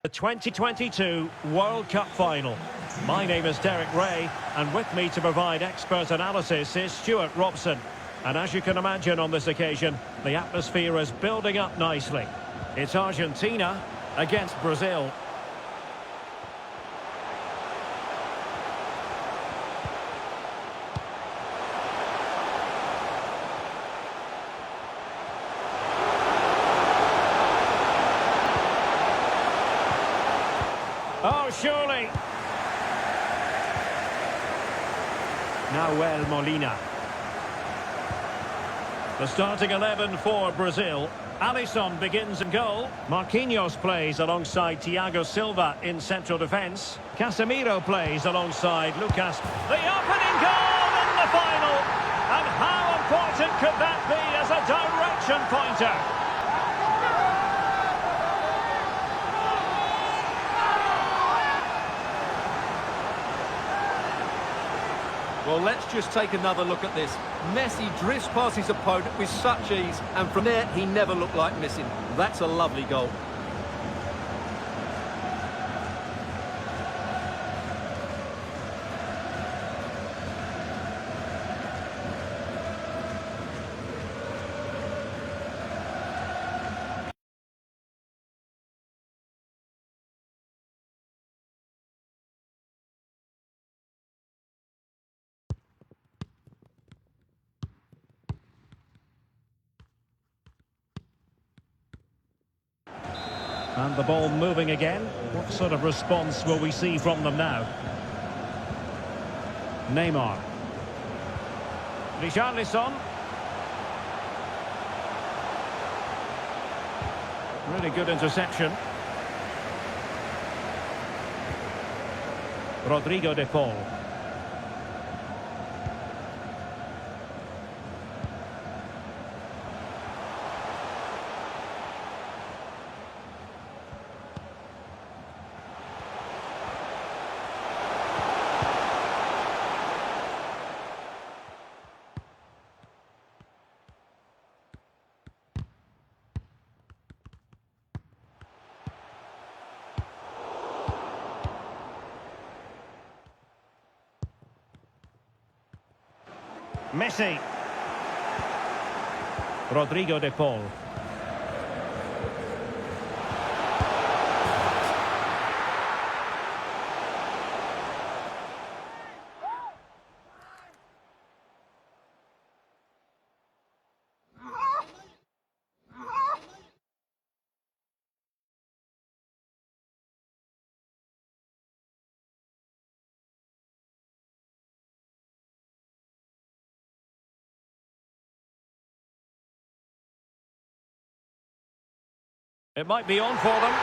The 2022 World Cup Final. My name is Derek Ray, and with me to provide expert analysis is Stuart Robson. And as you can imagine on this occasion, the atmosphere is building up nicely. It's Argentina against Brazil. Oh, surely. Nahuel Molina. The starting 11 for Brazil. Alisson begins in goal. Marquinhos plays alongside Thiago Silva in central defence. Casemiro plays alongside Lucas. The opening goal in the final! And how important could that be as a direction pointer? Well, let's just take another look at this. Messi drifts past his opponent with such ease, and from there, he never looked like missing. That's a lovely goal. And the ball moving again. What sort of response will we see from them now? Neymar. Richarlison. Really good interception. Rodrigo de Paul. Messi. Rodrigo de Paul. It might be on for them.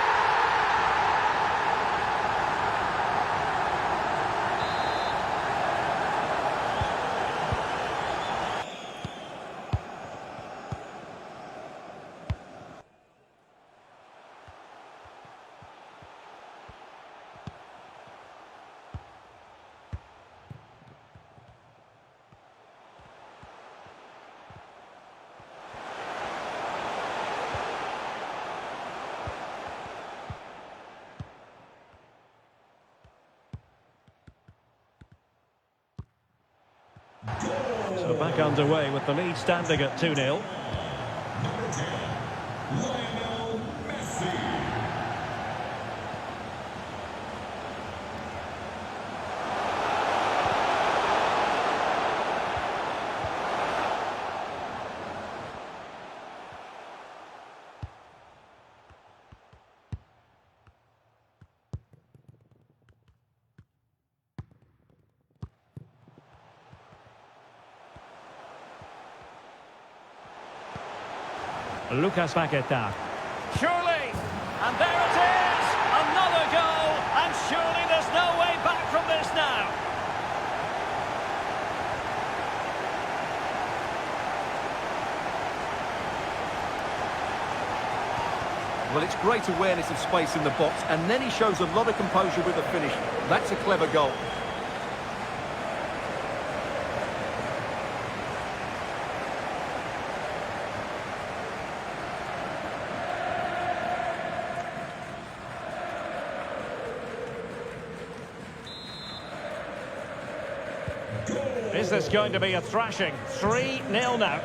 So back underway with the lead standing at 2-0. Lucas Paquetá. Surely! And there it is! Another goal! And surely there's no way back from this now! Well, it's great awareness of space in the box, and then he shows a lot of composure with the finish. That's a clever goal. Is this going to be a thrashing? 3-0 now.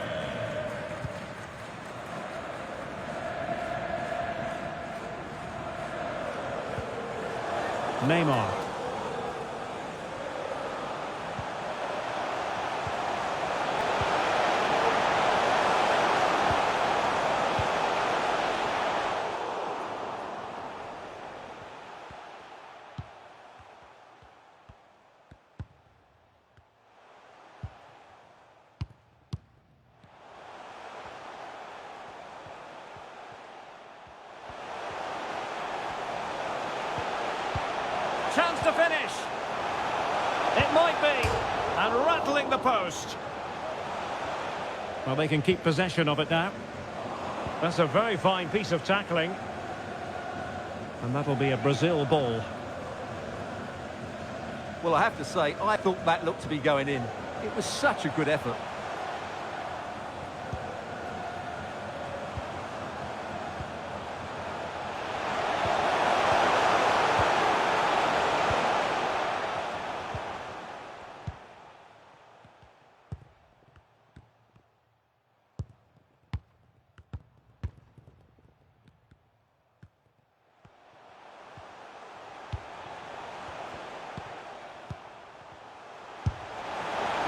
Neymar. Chance to finish. It might be. And rattling the post. Well, they can keep possession of it now. That's a very fine piece of tackling. And that'll be a Brazil ball. Well, I have to say, I thought that looked to be going in. It was such a good effort.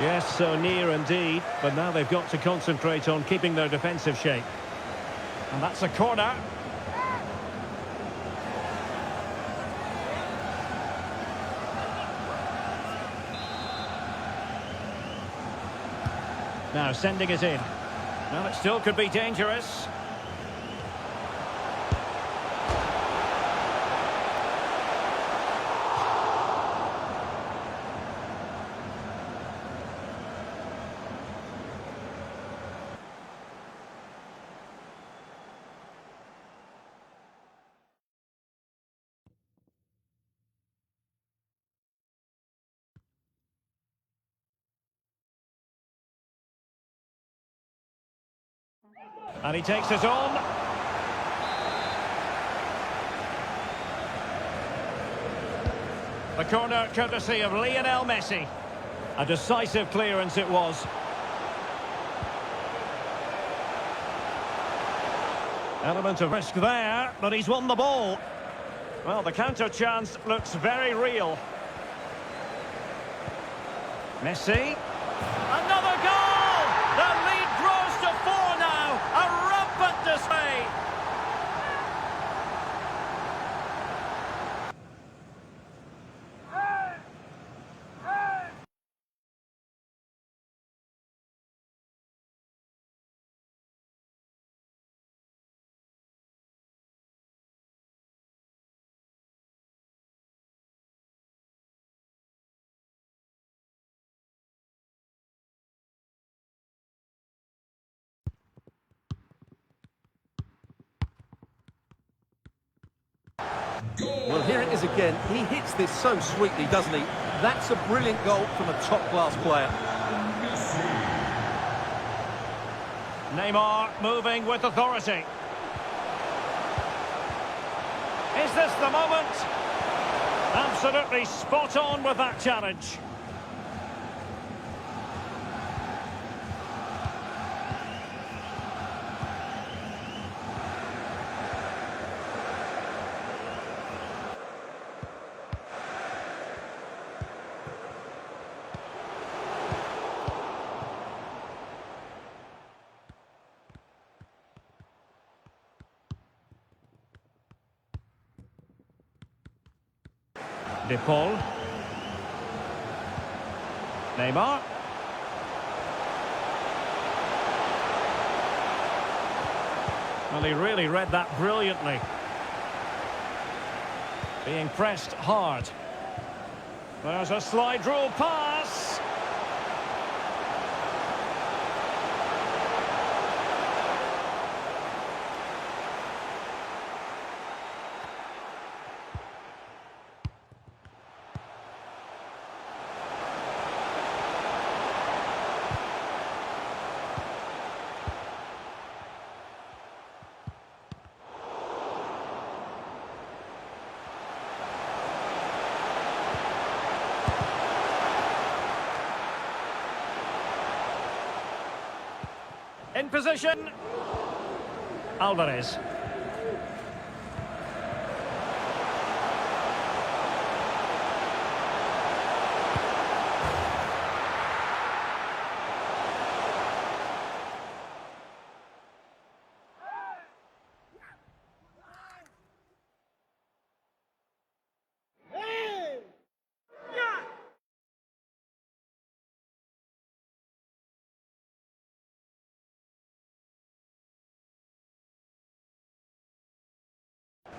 Yes, so near indeed, but now they've got to concentrate on keeping their defensive shape. And that's a corner. Now sending it in. Well, it still could be dangerous. And he takes it on. The corner courtesy of Lionel Messi. A decisive clearance it was. Element of risk there, but he's won the ball. Well, the counter chance looks very real. Messi. Another goal! The lead grows to 4 now. A rampant display. Well, here it is again. He hits this so sweetly, doesn't he? That's a brilliant goal from a top-class player. Neymar moving with authority. Is this the moment? Absolutely spot on with that challenge. De Paul. Neymar. Well, he really read that brilliantly. Being pressed hard. There's a slide rule pass. In position. Alvarez.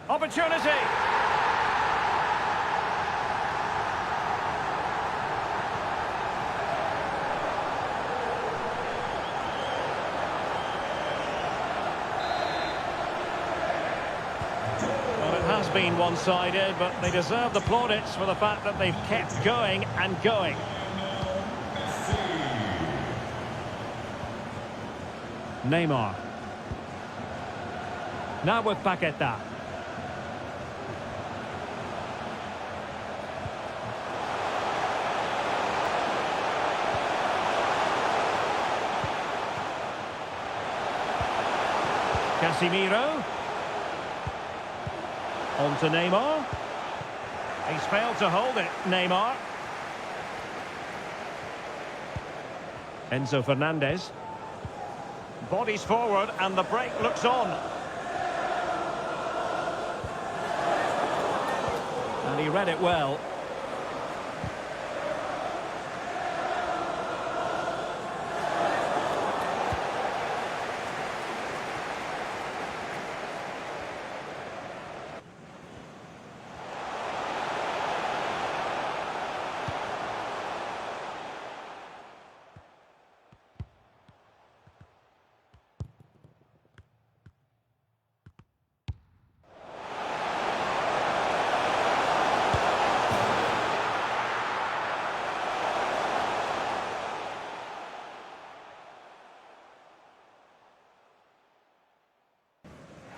Opportunity. Well, it has been one-sided, but they deserve the plaudits for the fact that they've kept going and going. Neymar. Now with Paqueta. Casemiro. On to Neymar. He's failed to hold it, Neymar. Enzo Fernandez. Bodies forward and the break looks on. And he read it well.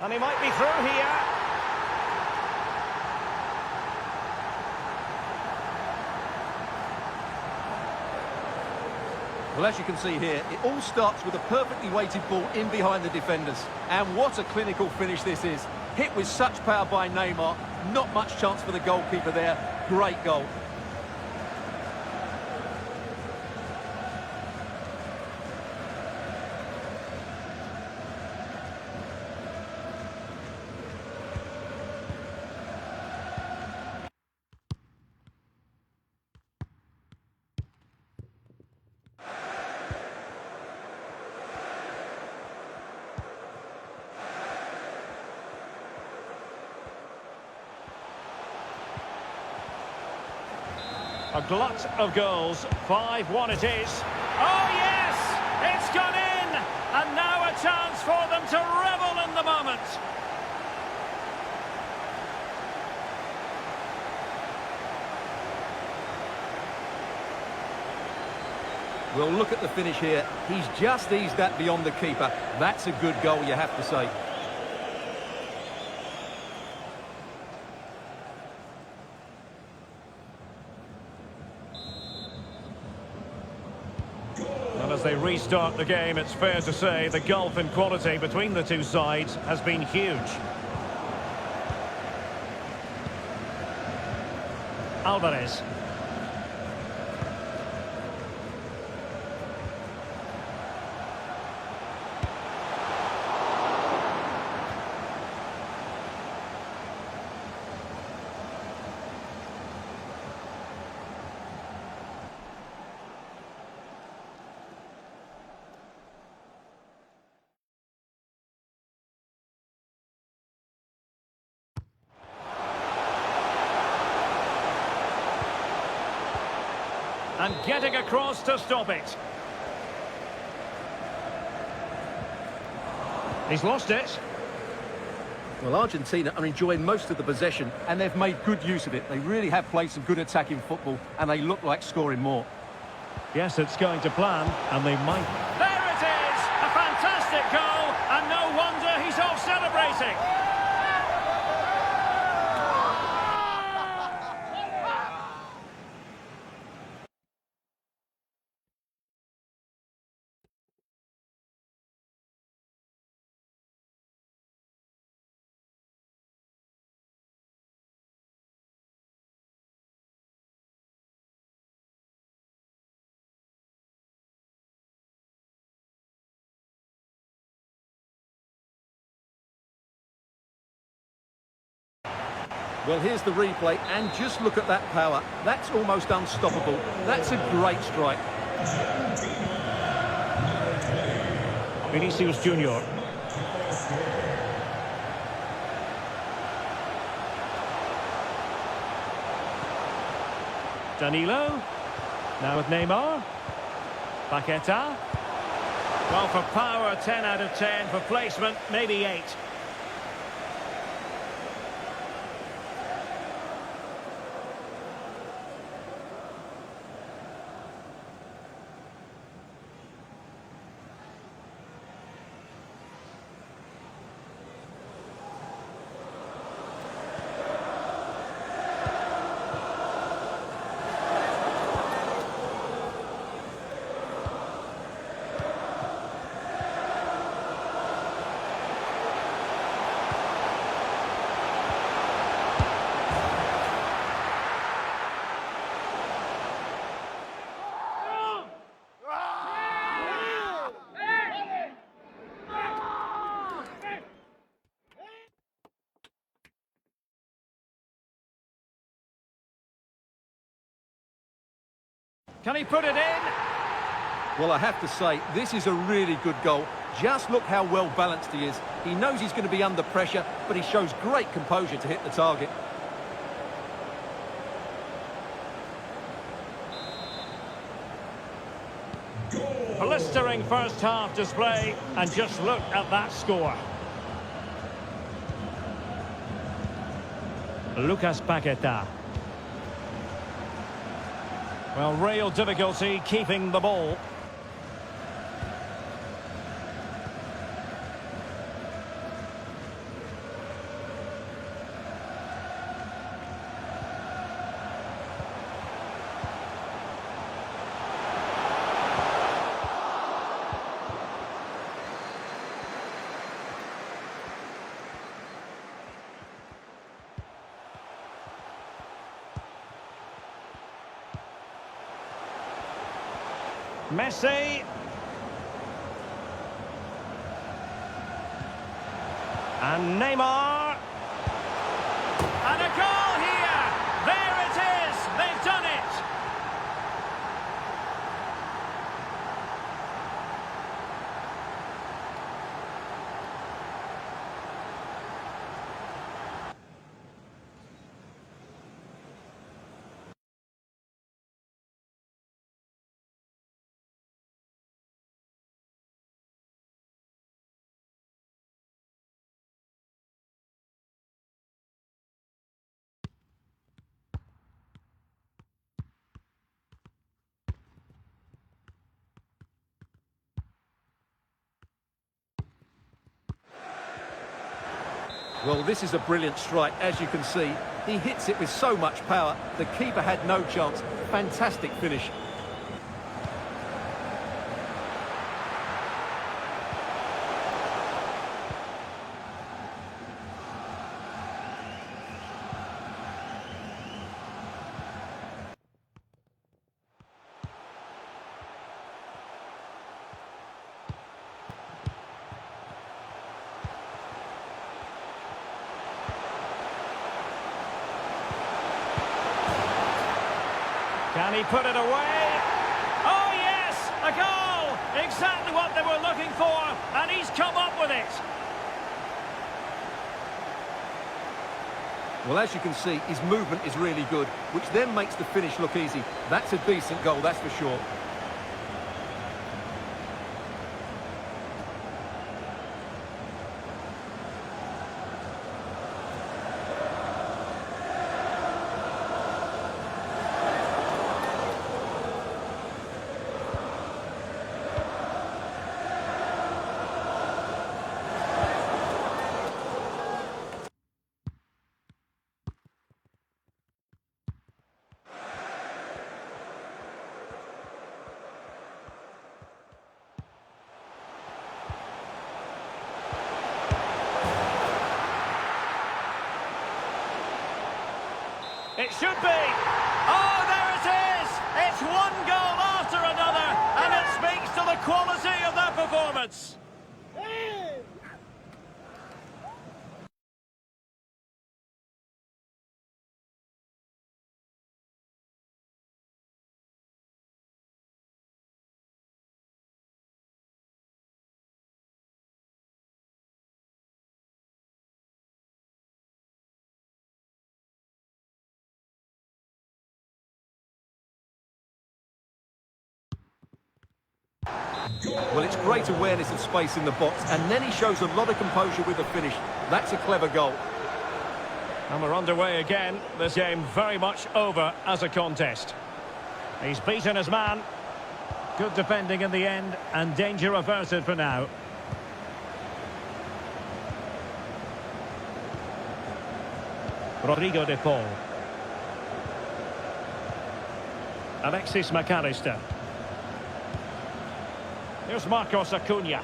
And he might be through here. Well, as you can see here, it all starts with a perfectly weighted ball in behind the defenders. And what a clinical finish this is. Hit with such power by Neymar. Not much chance for the goalkeeper there. Great goal. A glut of goals. 5-1 it is. Oh, yes! It's gone in! And now a chance for them to revel in the moment. Well, look at the finish here. He's just eased that beyond the keeper. That's a good goal, you have to say. And as they restart the game, it's fair to say the gulf in quality between the two sides has been huge. Alvarez. And getting across to stop it. He's lost it. Well, Argentina are enjoying most of the possession, and they've made good use of it. They really have played some good attacking football, and they look like scoring more. Yes, it's going to plan, and they might... There it is! A fantastic goal, and no wonder he's off celebrating. Well, here's the replay, and just look at that power. That's almost unstoppable. That's a great strike. Vinicius Junior. Danilo. Now with Neymar. Paqueta. Well, for power, 10 out of 10. For placement, maybe 8. Can he put it in? Well, I have to say, this is a really good goal. Just look how well balanced he is. He knows he's going to be under pressure, but he shows great composure to hit the target. Blistering first half display, and just look at that score. Lucas Paqueta. Well, real difficulty keeping the ball. Messi. And Neymar. And a goal here! There it is! They've done it! Well, this is a brilliant strike, as you can see. He hits it with so much power. The keeper had no chance. Fantastic finish. Can he put it away? Oh yes, a goal! Exactly what they were looking for, and he's come up with it. Well, as you can see, his movement is really good, which then makes the finish look easy. That's a decent goal, that's for sure. It should be. Oh, there it is! It's one goal after another, and it speaks to the quality of their performance. Well, it's great awareness of space in the box, and then he shows a lot of composure with the finish. That's a clever goal. And we're underway again. This game very much over as a contest. He's beaten his man. Good defending in the end, and danger averted for now. Rodrigo de Paul. Alexis McAllister. Here's Marcos Acuna.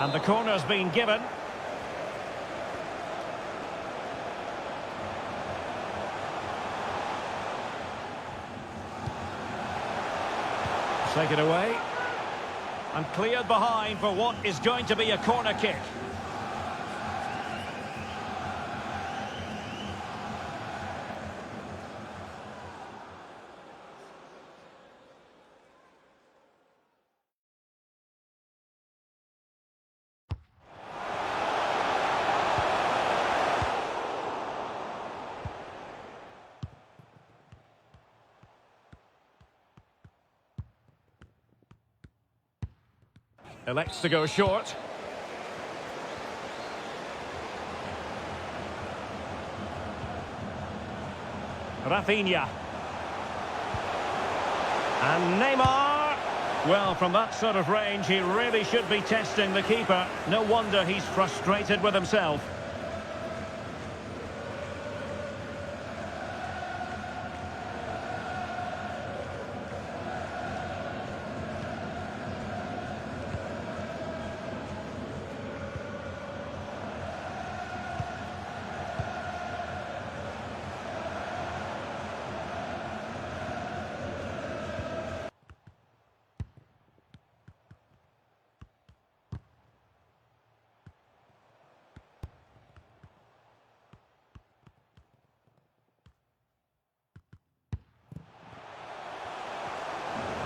And the corner's been given. Take it away. And cleared behind for what is going to be a corner kick. Elects to go short. Rafinha. And Neymar. Well, from that sort of range, he really should be testing the keeper. No wonder he's frustrated with himself.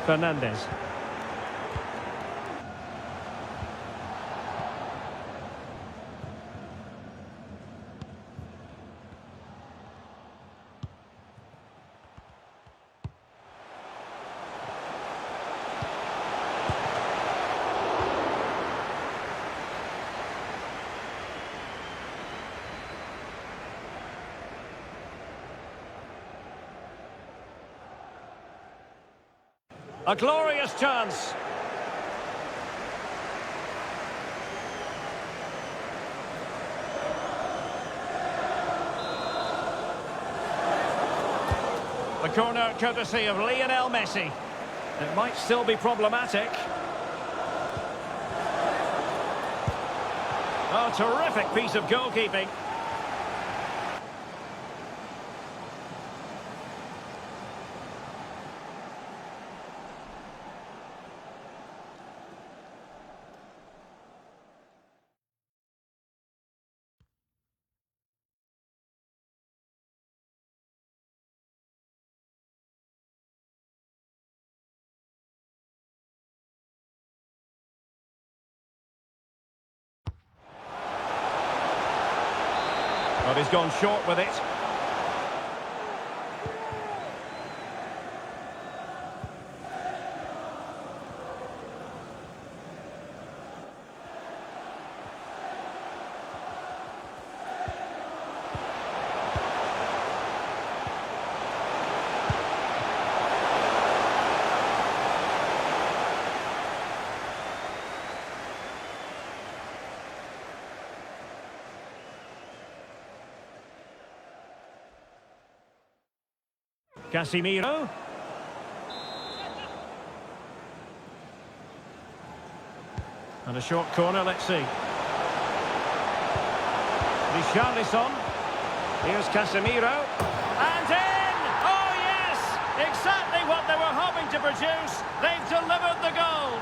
Fernandes. A glorious chance. The corner courtesy of Lionel Messi. It might still be problematic. Oh, terrific piece of goalkeeping. But he's gone short with it. Casemiro. And a short corner, let's see. Richarlison. Here's Casemiro. And in! Oh yes! Exactly what they were hoping to produce. They've delivered the goal.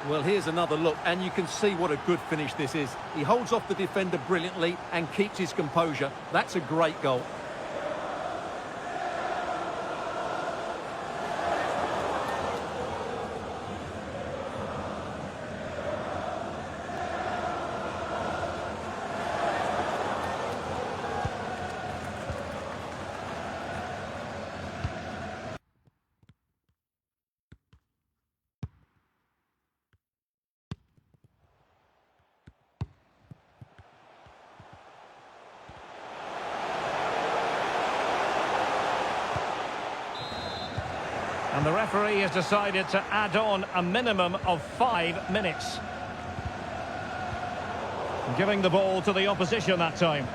Well, here's another look, and you can see what a good finish this is. He holds off the defender brilliantly and keeps his composure. That's a great goal. And the referee has decided to add on a minimum of 5 minutes. Giving the ball to the opposition that time.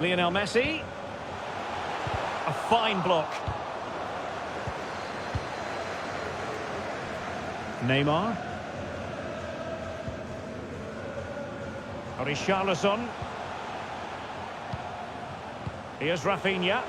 Lionel Messi. A fine block. Neymar. Richarlison. Here's Rafinha.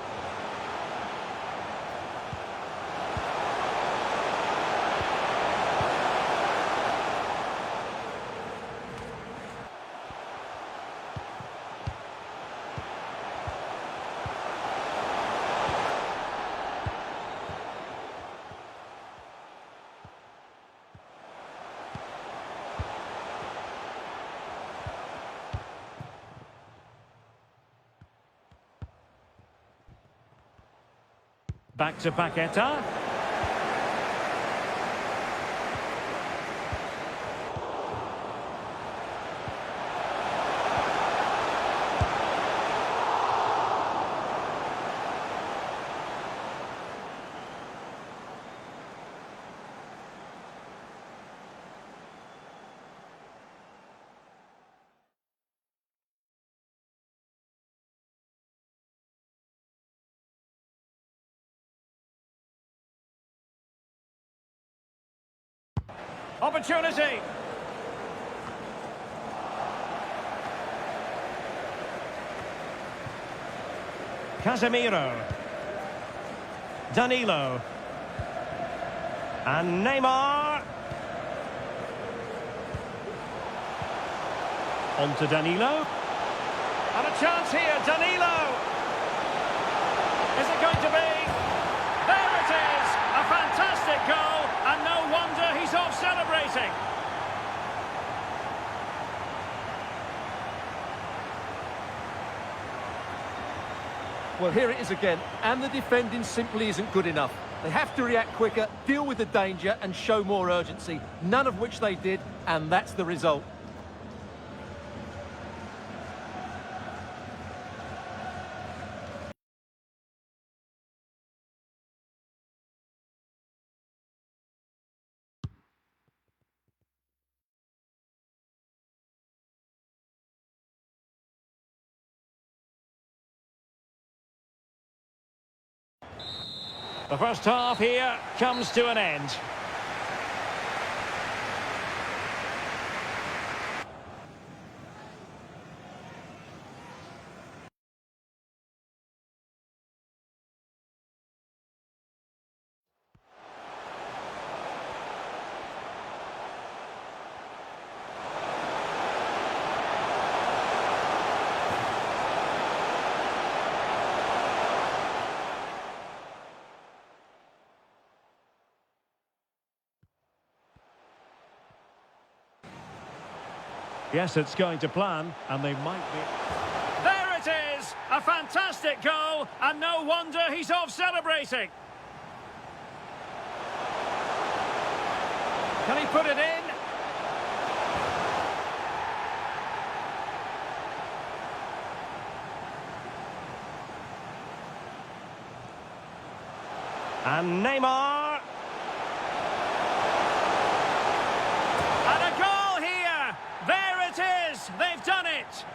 Back to Paqueta. Opportunity. Casemiro. Danilo. And Neymar. On to Danilo. And a chance here, Danilo. Is it going to be? There it is! A fantastic goal, and no wonder he's off celebrating. Well, here it is again, and the defending simply isn't good enough. They have to react quicker, deal with the danger, and show more urgency, none of which they did, and that's the result. The first half here comes to an end. Yes, it's going to plan, and they might be... There it is! A fantastic goal, and no wonder he's off celebrating. Can he put it in? And Neymar. And a goal here! There it is! They've done it!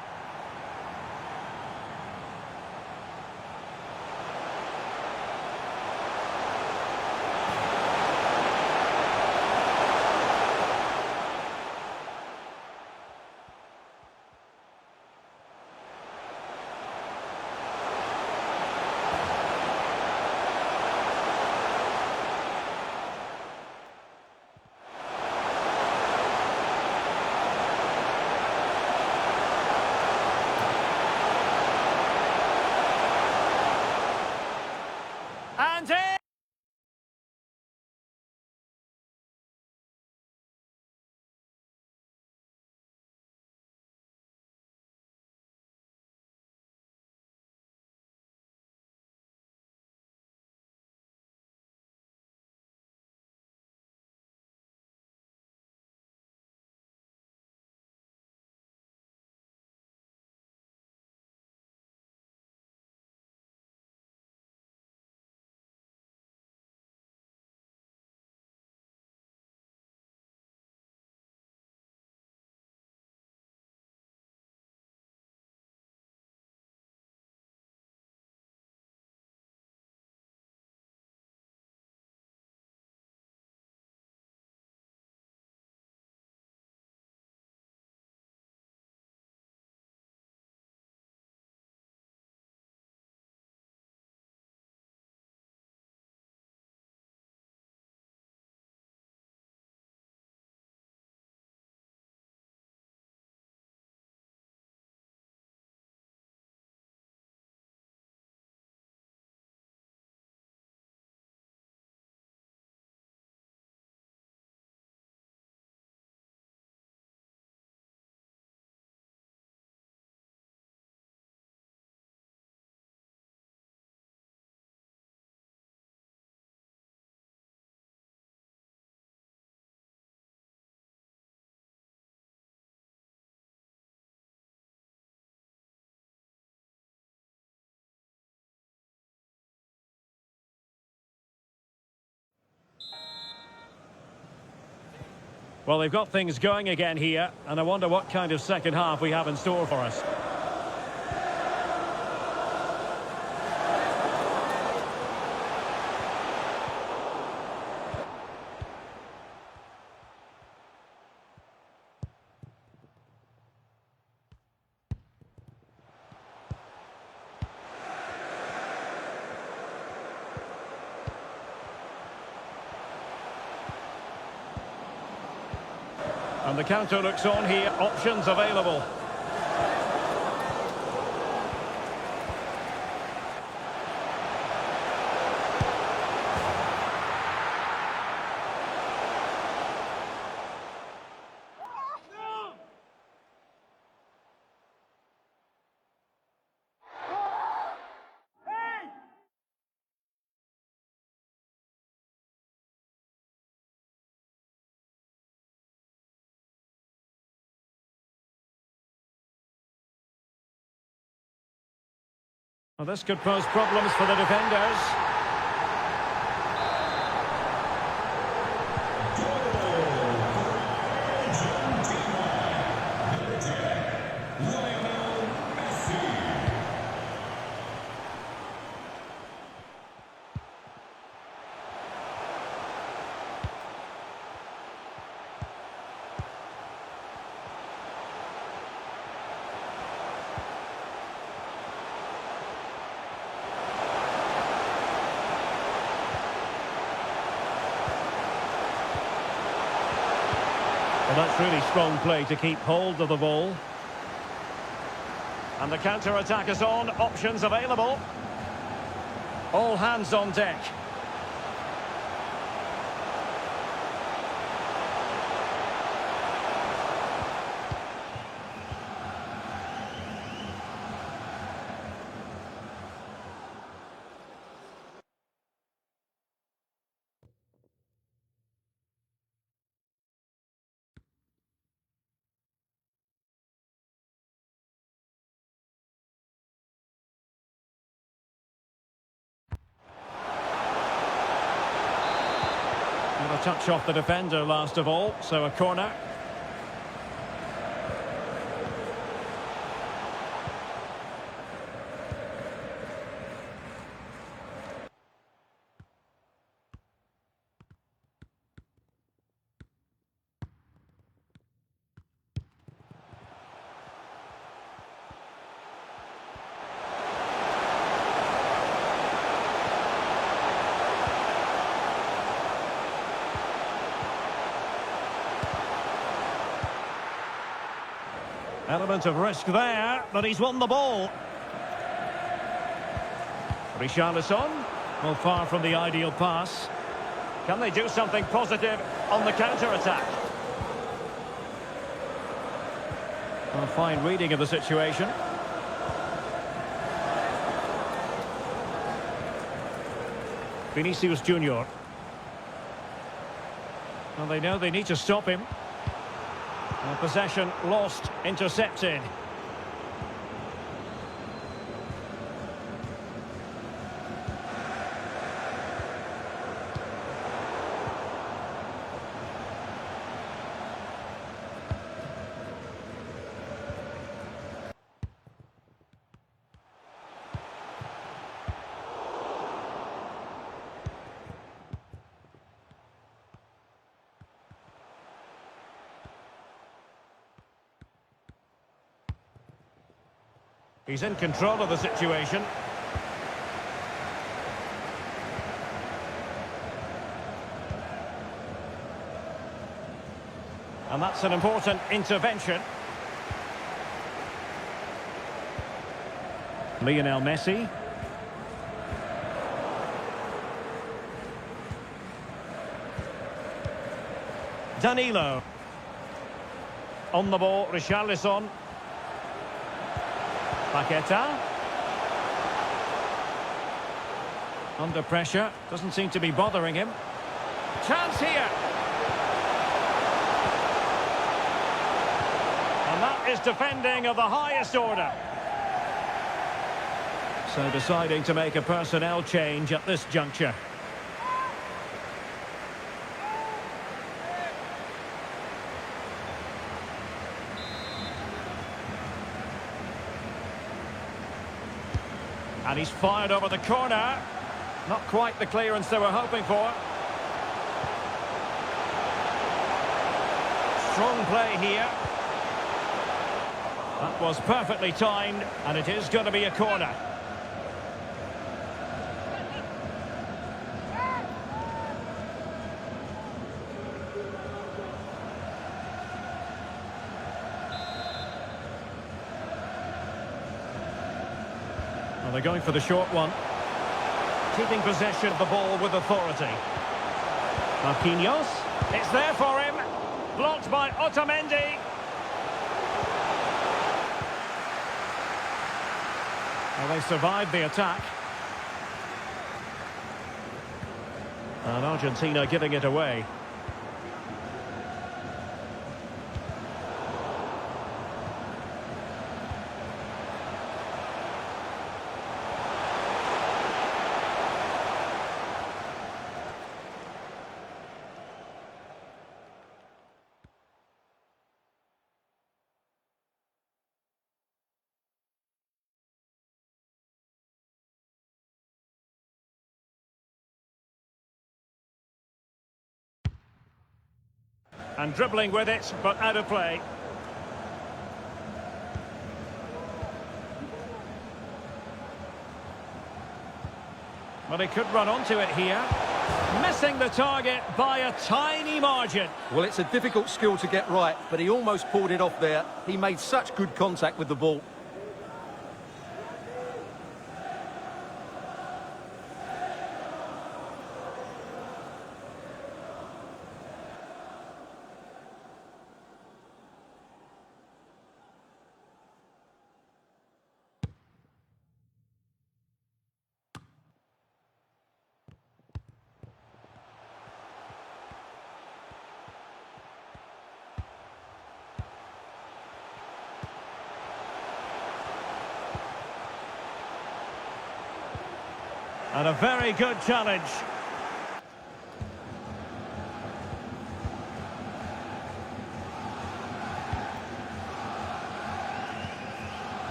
Well, they've got things going again here, and I wonder what kind of second half we have in store for us. And the counter looks on here, options available. Well, this could pose problems for the defenders. Well, that's really strong play to keep hold of the ball. And the counter-attack is on, options available. All hands on deck. And a touch off the defender last of all, so a corner. Element of risk there, but he's won the ball. Richarlison, well, far from the ideal pass. Can they do something positive on the counter-attack? A fine reading of the situation. Vinicius Junior. Well, they know they need to stop him. Possession lost, intercepted. He's in control of the situation. And that's an important intervention. Lionel Messi. Danilo. On the ball, Richarlison. Paqueta. Under pressure, doesn't seem to be bothering him. Chance here. And that is defending of the highest order. So deciding to make a personnel change at this juncture. And he's fired over the corner. Not quite the clearance they were hoping for. Strong play here. That was perfectly timed, and it is going to be a corner. Well, they're going for the short one. Keeping possession of the ball with authority. Marquinhos. It's there for him. Blocked by Otamendi. Well, they survived the attack. And Argentina giving it away. And dribbling with it, but out of play. But he could run onto it here. Missing the target by a tiny margin. Well, it's a difficult skill to get right, but he almost pulled it off there. He made such good contact with the ball. And a very good challenge.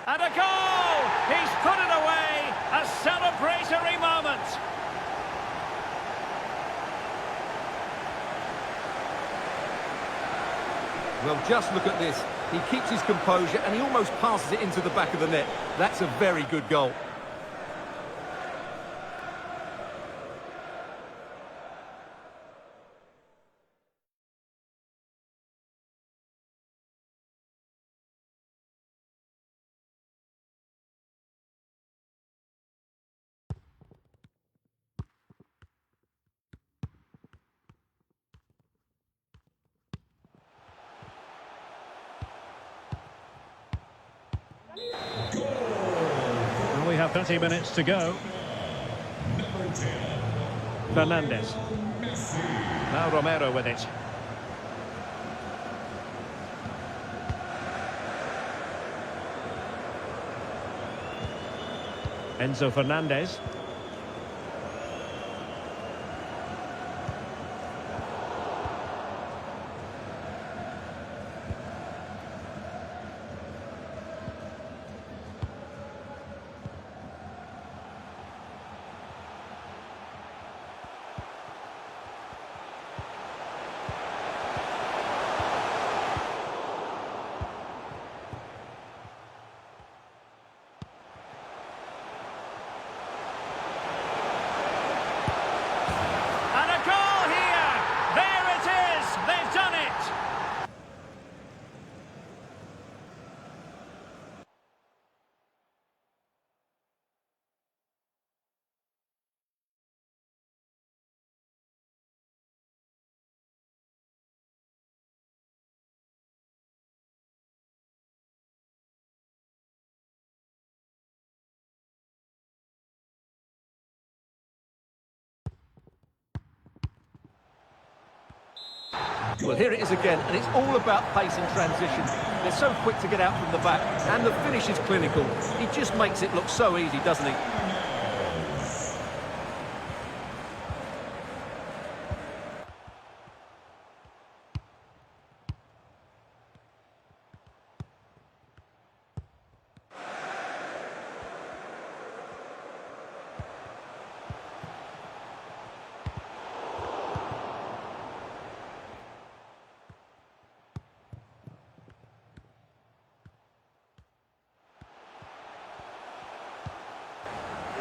And a goal! He's put it away! A celebratory moment! Well, just look at this. He keeps his composure and he almost passes it into the back of the net. That's a very good goal. Well, we have 30 minutes to go. Fernandez. Now Romero with it. Enzo Fernandez. Well, here it is again, and it's all about pace and transition. They're so quick to get out from the back, and the finish is clinical. He just makes it look so easy, doesn't he?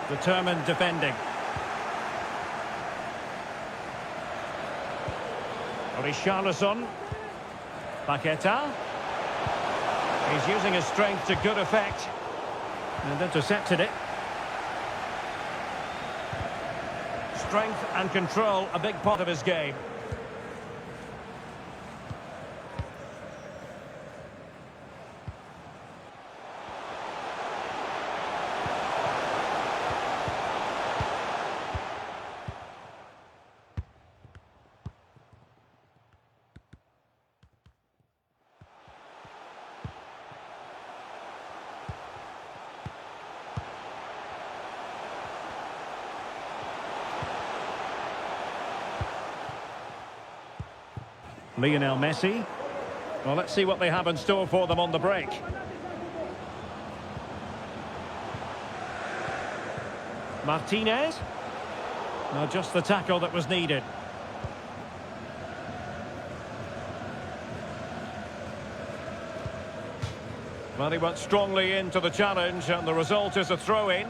Determined defending. Richarlison. Paqueta. He's using his strength to good effect. And intercepted it. Strength and control, a big part of his game. Lionel Messi. Well, let's see what they have in store for them on the break. Martinez. No, just the tackle that was needed. Well, he went strongly into the challenge, and the result is a throw-in.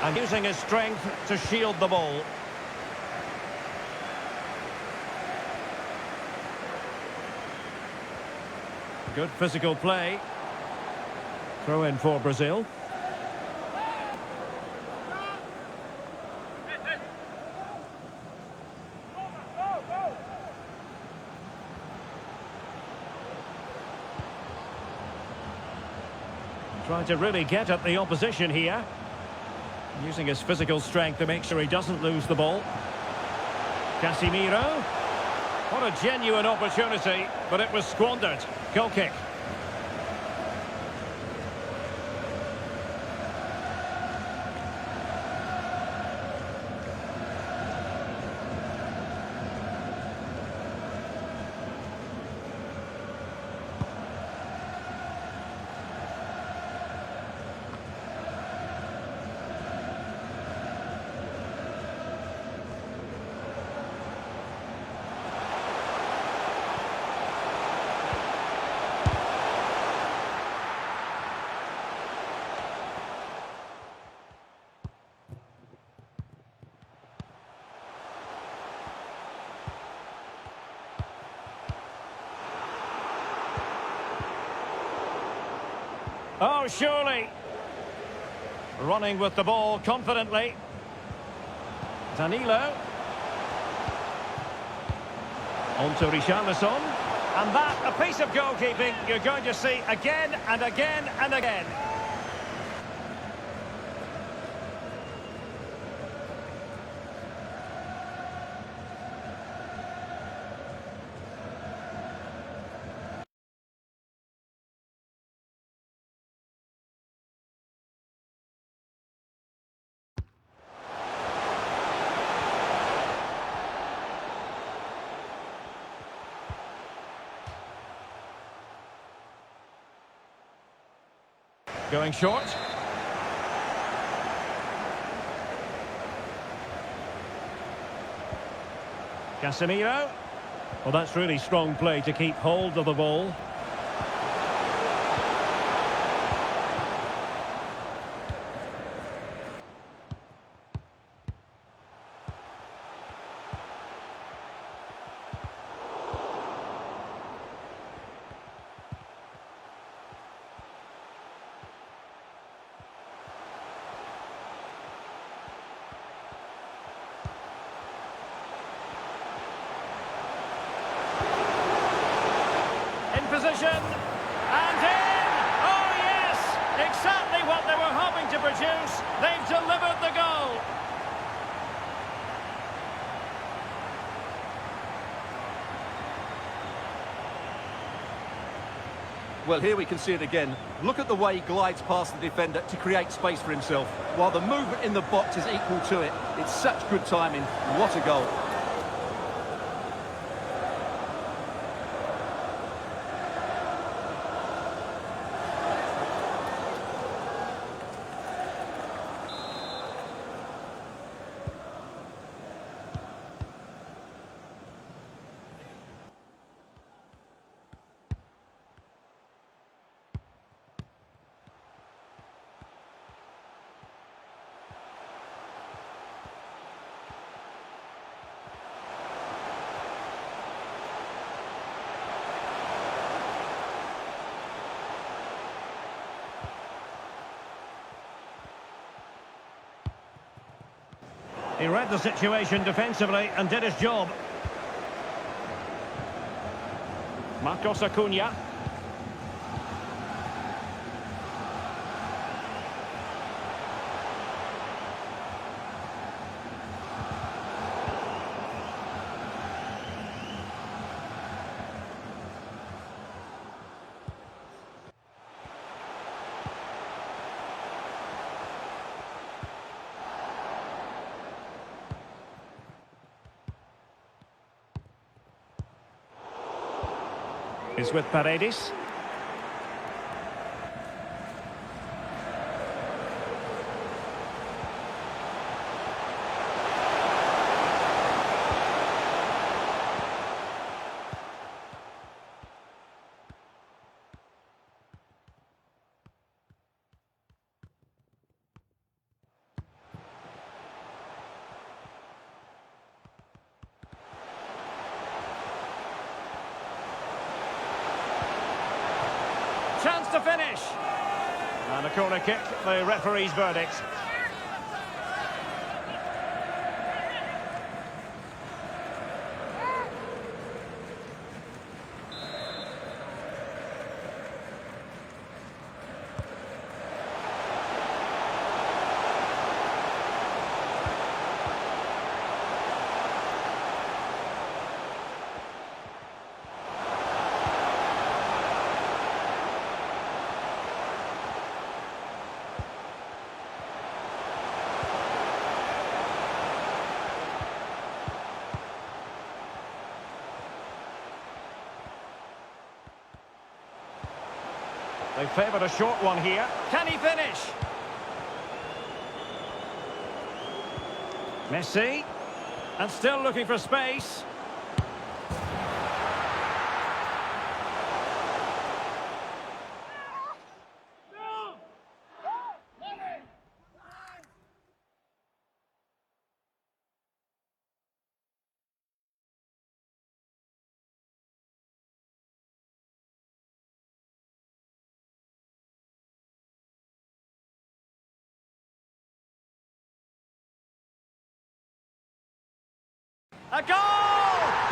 And using his strength to shield the ball. Good physical play. Throw in for Brazil. Trying to really get at the opposition here. Using his physical strength to make sure he doesn't lose the ball. Casemiro. What a genuine opportunity, but it was squandered. Goal kick. Oh, surely. Running with the ball confidently. Danilo. On to Richarlison. And that, a piece of goalkeeping you're going to see again and again and again. Going short. Casemiro. Well, that's really strong play to keep hold of the ball. occasion. And in! Oh yes! Exactly what they were hoping to produce. They've delivered the goal. Well, here we can see it again. Look at the way he glides past the defender to create space for himself, while the movement in the box is equal to it. It's such good timing. What a goal. He read the situation defensively and did his job. Marcos Acuna. Is with Paredes. Chance to finish. And a corner kick, the referee's verdict. They favoured a short one here. Can he finish? Messi. And still looking for space. A goal!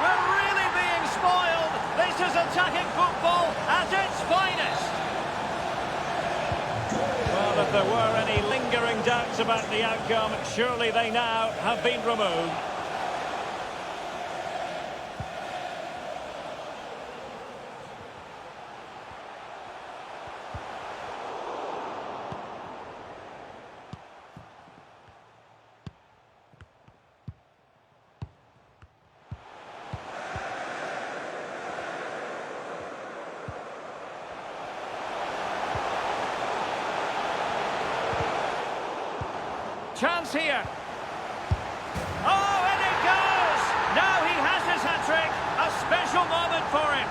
We're really being spoiled. This is attacking football at its finest. Well, if there were any lingering doubts about the outcome, surely they now have been removed. Chance here. Oh, and it goes! Now he has his hat-trick. A special moment for him.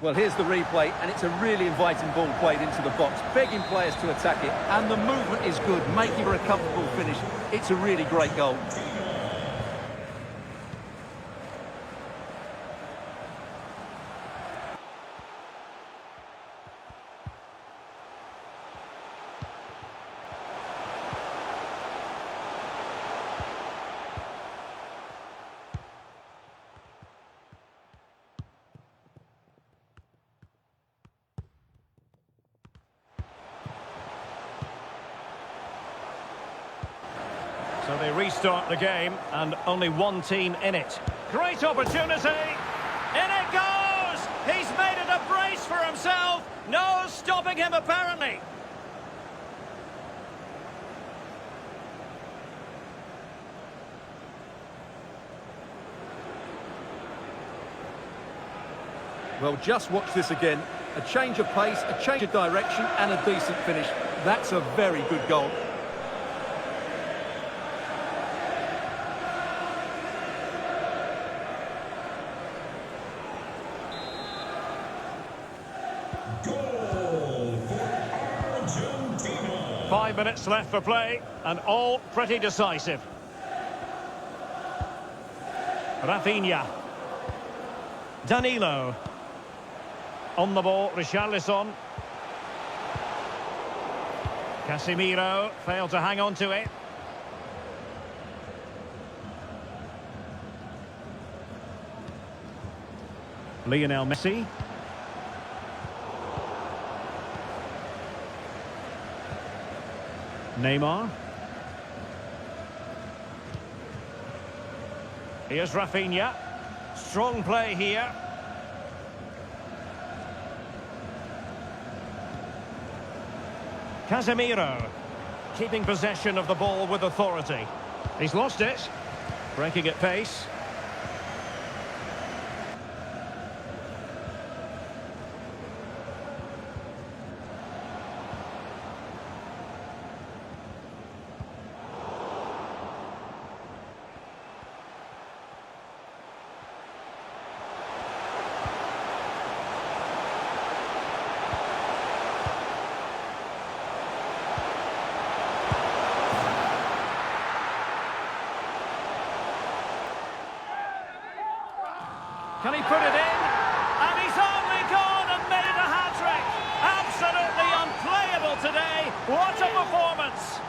Well, here's the replay, and it's a really inviting ball played into the box, begging players to attack it, and the movement is good, making for a comfortable finish. It's a really great goal. So they restart the game, and only one team in it. Great opportunity! In it goes! He's made it a brace for himself! No stopping him, apparently! Well, just watch this again. A change of pace, a change of direction, and a decent finish. That's a very good goal. Goal for Argentina. 5 minutes left for play, and all pretty decisive. Rafinha. Danilo. On the ball, Richarlison. Casemiro failed to hang on to it. Lionel Messi. Neymar. Here's Rafinha. Strong play here. Casemiro. Keeping possession of the ball with authority. He's lost it. Breaking at pace. Can he put it in? And he's only gone and made it a hat-trick! Absolutely unplayable today! What a performance!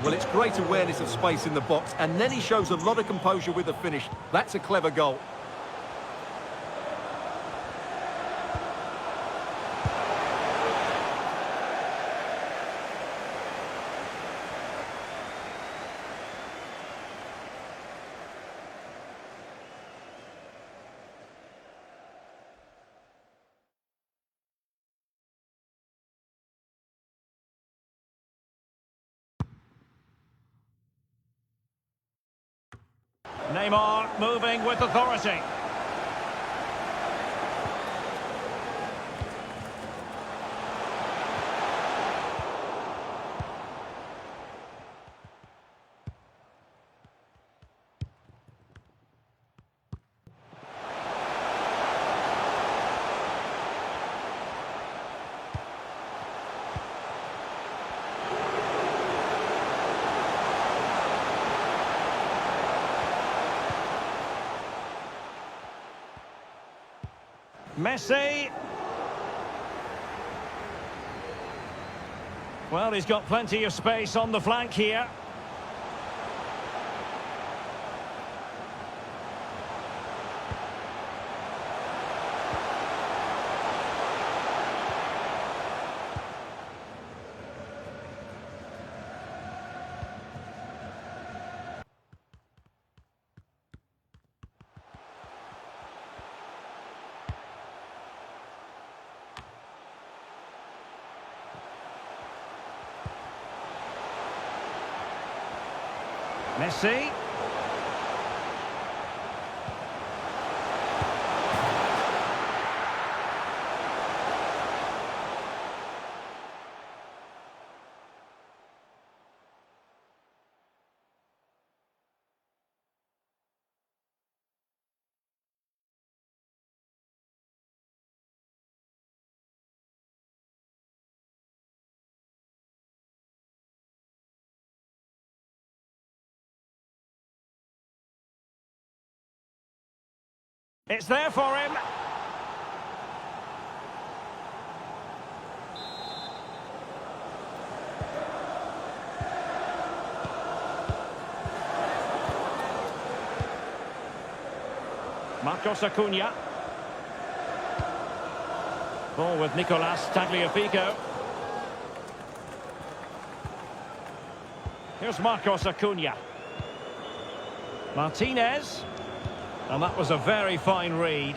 Well, it's great awareness of space in the box, and then he shows a lot of composure with the finish. That's a clever goal. Neymar moving with authority. Messi. Well, he's got plenty of space on the flank here. Messi. It's there for him. Marcos Acuna. Ball with Nicolas Tagliafico. Here's Marcos Acuna. Martinez. And that was a very fine read.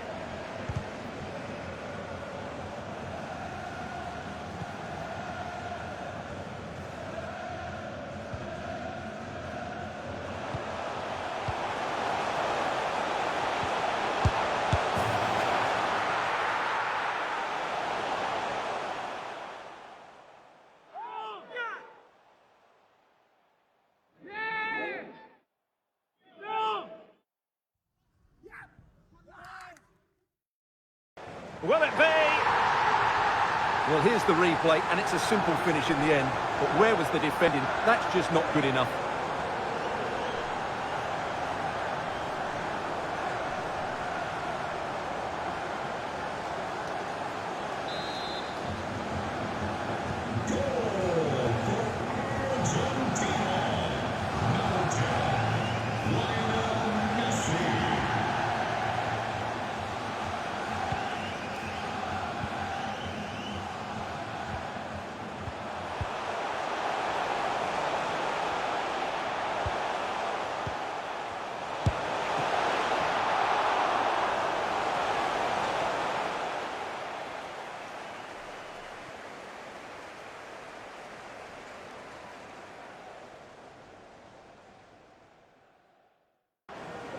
Will it be? Well, here's the replay, and it's a simple finish in the end. But where was the defending? That's just not good enough.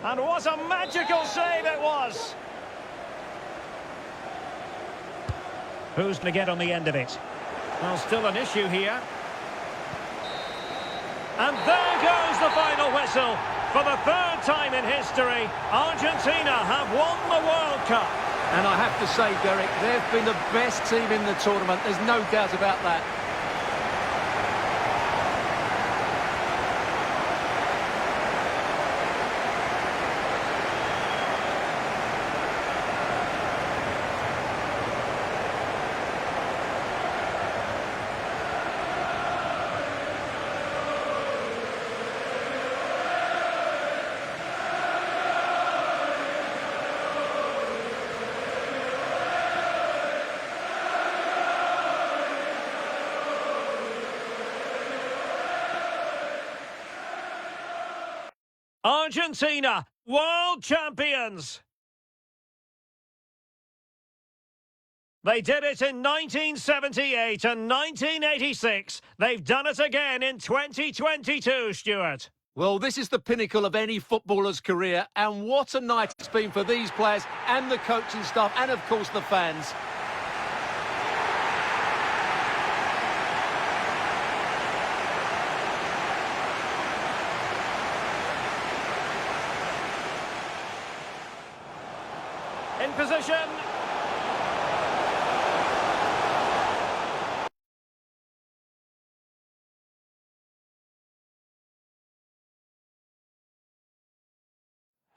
And what a magical save it was! Who's going to get on the end of it? Well, still an issue here. And there goes the final whistle. For the third time in history, Argentina have won the World Cup. And I have to say, Derek, they've been the best team in the tournament. There's no doubt about that. Argentina, world champions! They did it in 1978 and 1986. They've done it again in 2022, Stuart. Well, this is the pinnacle of any footballer's career, and what a night it's been for these players and the coaching staff and, of course, the fans. In position.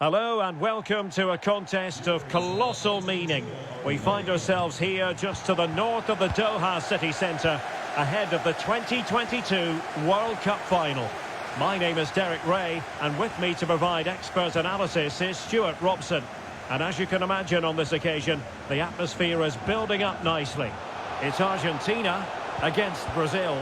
Hello and welcome to a contest of colossal meaning. We find ourselves here just to the north of the Doha city centre, ahead of the 2022 World Cup final. My name is Derek Ray, and with me to provide expert analysis is Stuart Robson. And as you can imagine on this occasion, the atmosphere is building up nicely. It's Argentina against Brazil.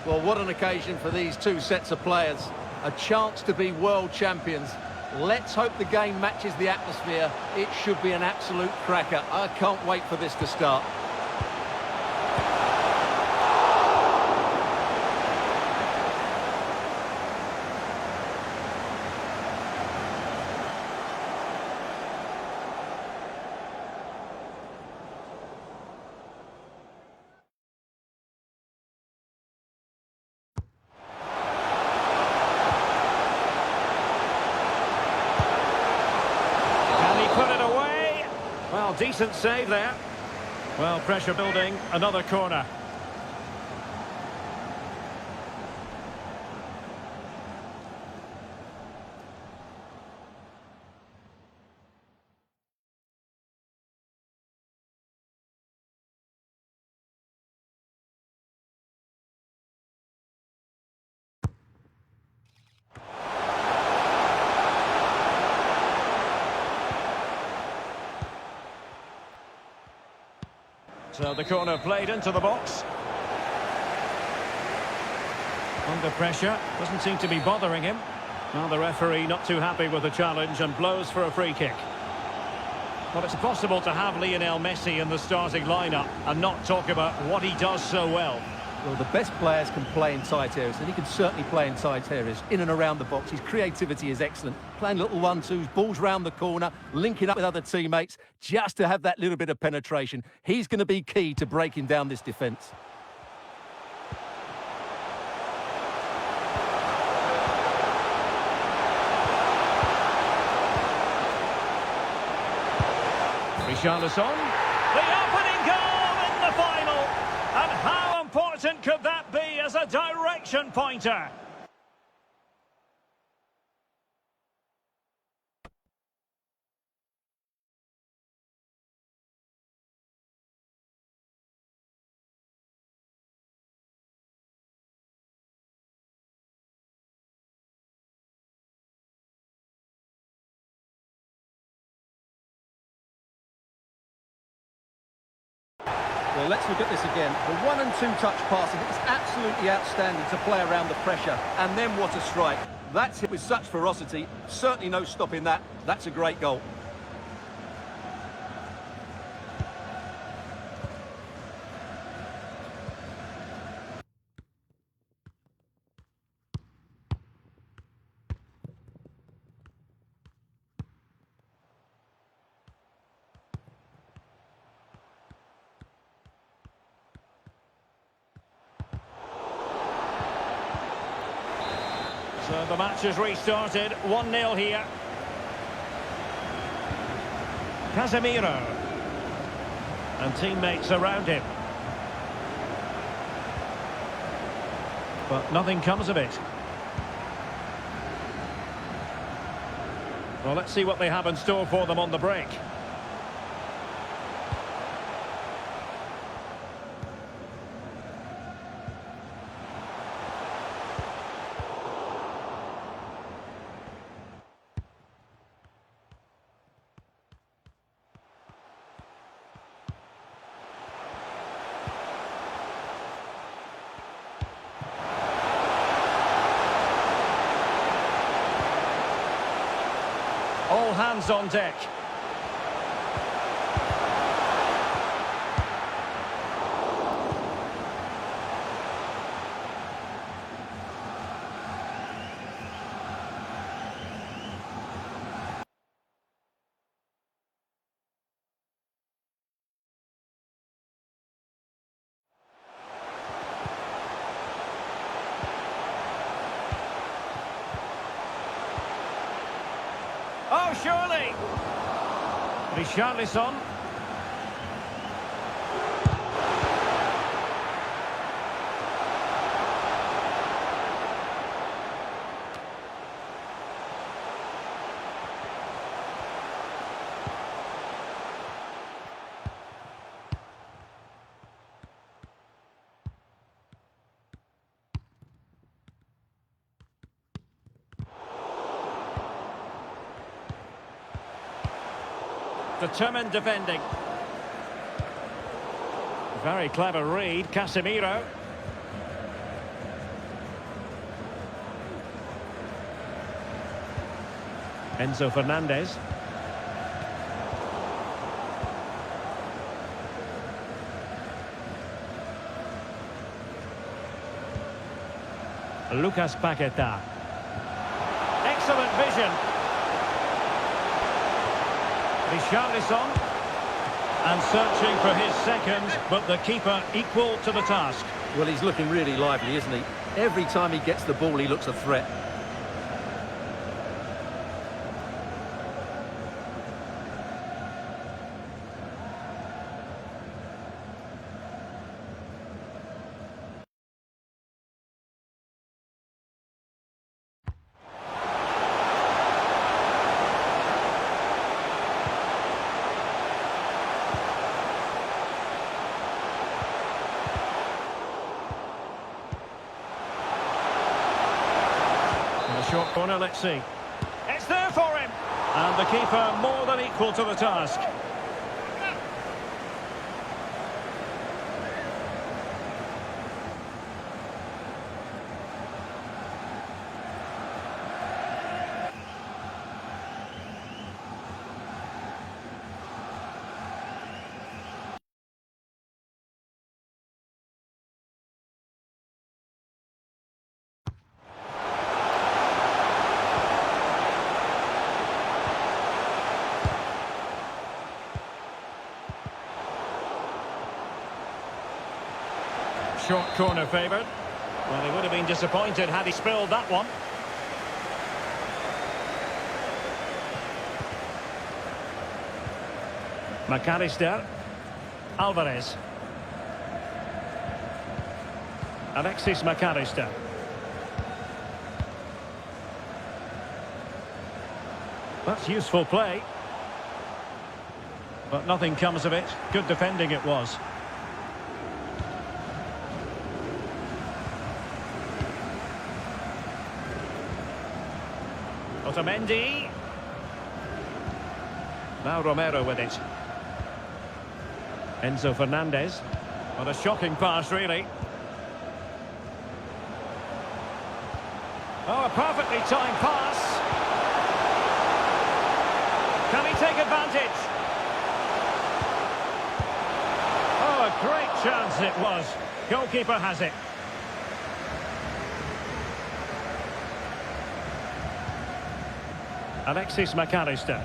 Well, what an occasion for these two sets of players. A chance to be world champions. Let's hope the game matches the atmosphere. It should be an absolute cracker. I can't wait for this to start. Well, decent save there. Well, pressure building, another corner. So the corner played into the box. Under pressure, doesn't seem to be bothering him. Well, the referee not too happy with the challenge and blows for a free kick. Well, it's possible to have Lionel Messi in the starting lineup and not talk about what he does so well. Well, the best players can play in tight areas, and he can certainly play in tight areas, in and around the box. His creativity is excellent. Playing little 1-2s, balls round the corner, linking up with other teammates, just to have that little bit of penetration. He's going to be key to breaking down this defence. Richarlison, the opening goal in the final. And how important could that be as a direction pointer? Well, let's look at this again. The 1- and 2-touch passing is absolutely outstanding to play around the pressure. And then what a strike. That's hit with such ferocity. Certainly no stopping that. That's a great goal. So the match has restarted, 1-0 here. Casemiro. And teammates around him. But nothing comes of it. Well, let's see what they have in store for them on the break. All hands on deck. Oh, surely! Richarlison. Determined defending. Very clever read, Casemiro. Enzo Fernandez. Lucas Paqueta. Excellent vision. Richarlison. And searching for his second, but the keeper equal to the task. Well, he's looking really lively, isn't he? Every time he gets the ball, he looks a threat. Short corner, let's see. It's there for him! And the keeper more than equal to the task. Short corner favoured. Well, he would have been disappointed had he spilled that one. McAllister. Alvarez. Alexis McAllister. That's useful play. But nothing comes of it. Good defending it was. Otamendi. Now Romero with it. Enzo Fernandez. What a shocking pass, really. Oh, a perfectly timed pass. Can he take advantage? Oh, a great chance it was. Goalkeeper has it. Alexis McAllister.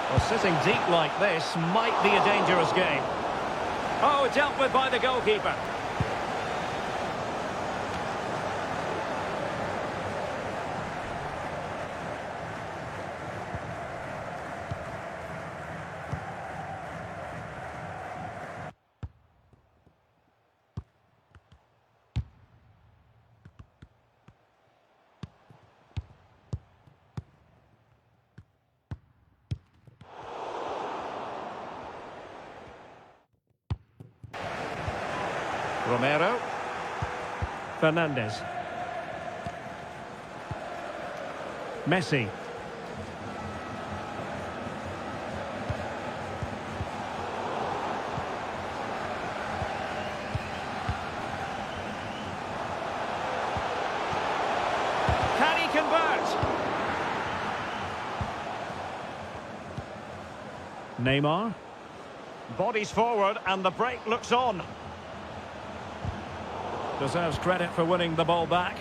Well, sitting deep like this might be a dangerous game. Oh, dealt with by the goalkeeper. Romero. Fernandez. Messi. Can he convert? Neymar. Bodies forward and the break looks on. Deserves credit for winning the ball back.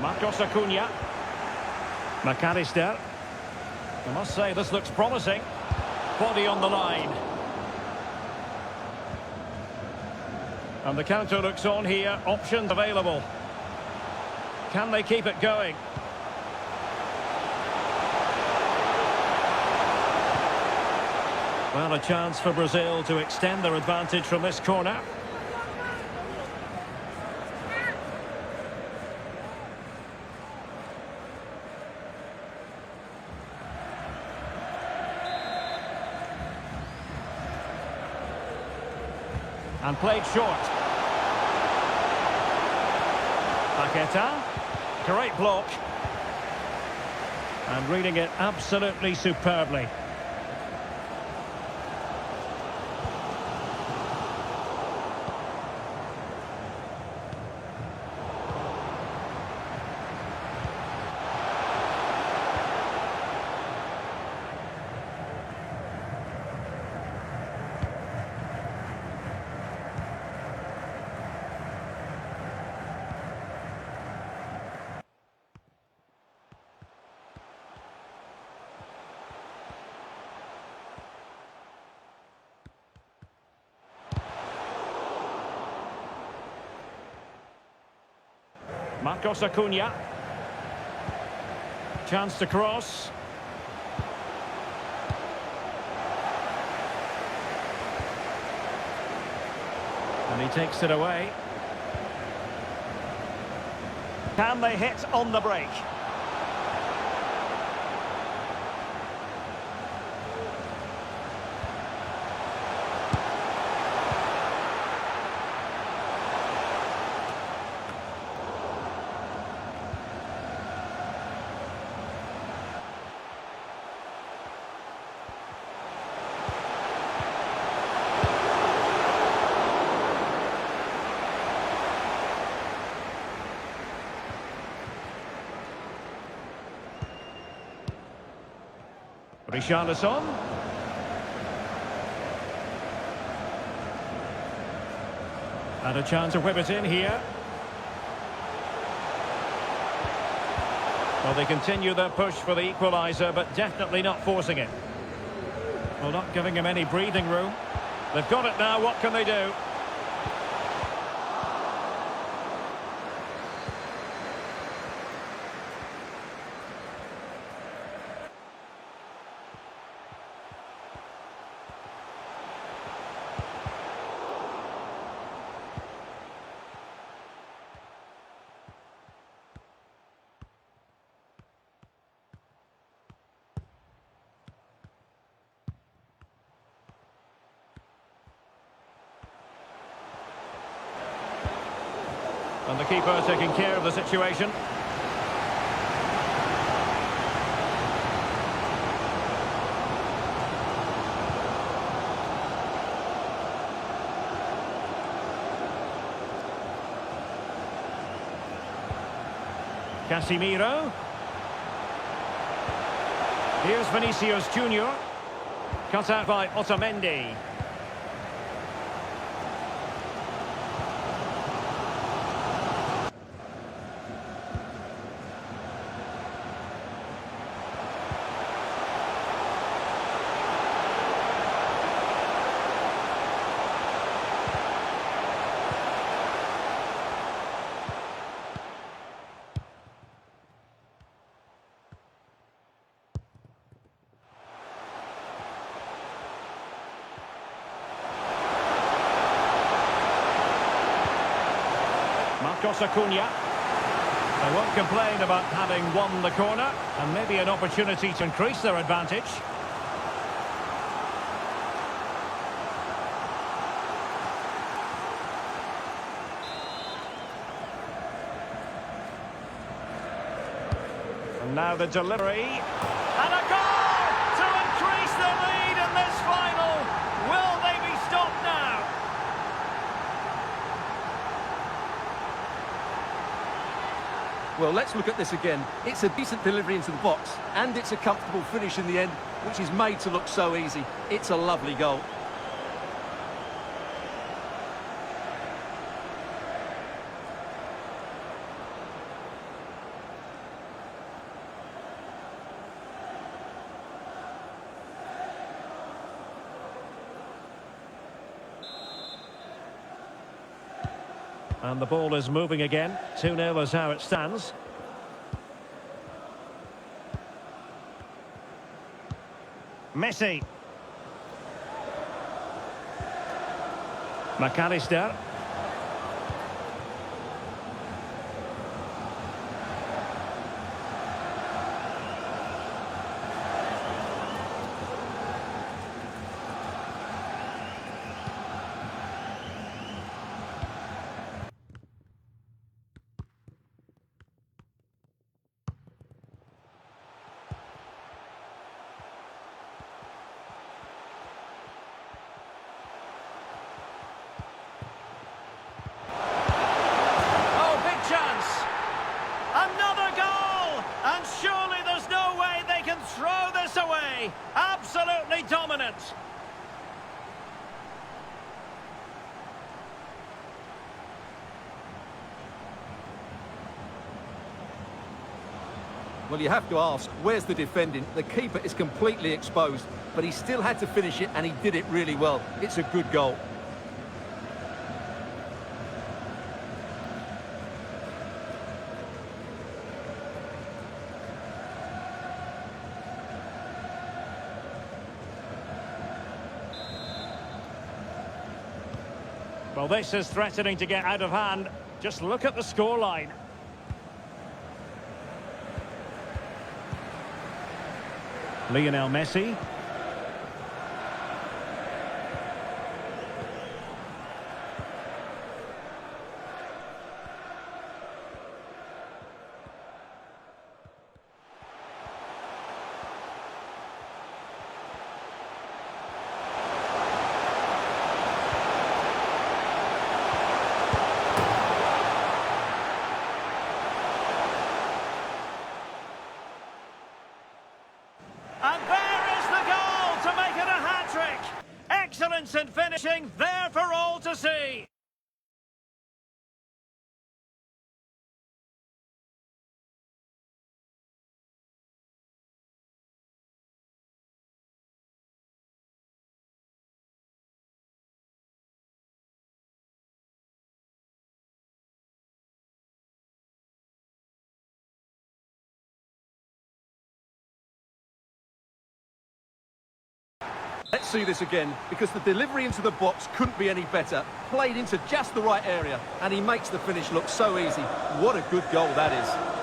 Marcos Acuna. McAllister. I must say, this looks promising. Body on the line. And the counter looks on here. Options available. Can they keep it going? Well, a chance for Brazil to extend their advantage from this corner. And played short. Paqueta. Great block. And reading it absolutely superbly. Marcos Acuna. Chance to cross. And he takes it away. Can they hit on the break? Richarlison. And a chance to whip it in here. Well, they continue their push for the equaliser, but definitely not forcing it. Well, not giving him any breathing room. They've got it now, what can they do? And the keeper taking care of the situation. Casemiro. Here's Vinicius Junior. Cut out by Otamendi. Marcos Acuna. They won't complain about having won the corner, and maybe an opportunity to increase their advantage. And now the delivery. And a goal to increase the lead in this final. Will they be stopped now? Well, let's look at this again. It's a decent delivery into the box, and it's a comfortable finish in the end, which is made to look so easy. It's a lovely goal. And the ball is moving again. 2-0 is how it stands. Messi. McAllister. Oh, big chance. Another goal! And surely there's no way they can throw this away. Absolutely dominant. Well, you have to ask, where's the defending? The keeper is completely exposed, but he still had to finish it, and he did it really well. It's a good goal. Well, this is threatening to get out of hand. Just look at the scoreline. Lionel Messi. And there is the goal to make it a hat-trick. Excellence in finishing, there for all to see. Let's see this again, because the delivery into the box couldn't be any better. Played into just the right area, and he makes the finish look so easy. What a good goal that is.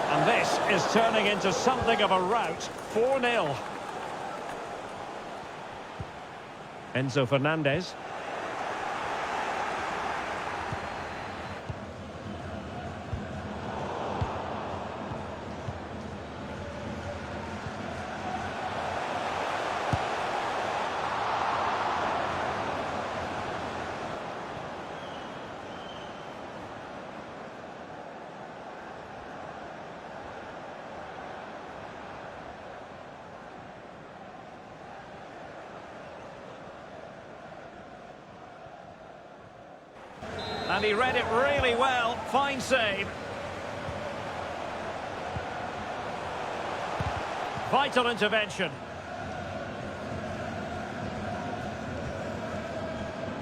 And this is turning into something of a rout. 4-0. Enzo Fernandez. And he read it really well. Fine save. Vital intervention.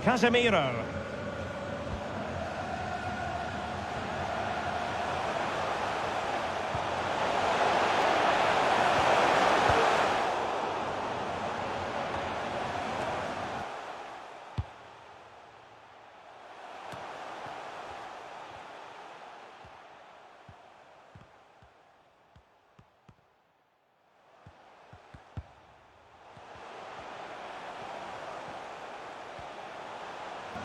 Casemiro.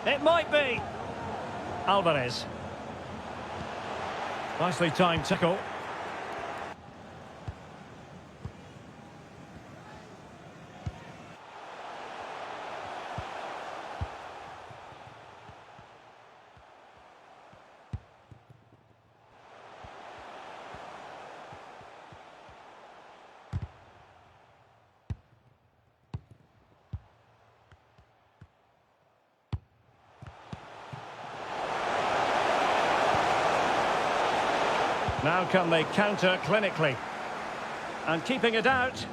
It might be. Alvarez. Nicely timed tackle. Now can they counter clinically? And keeping it out.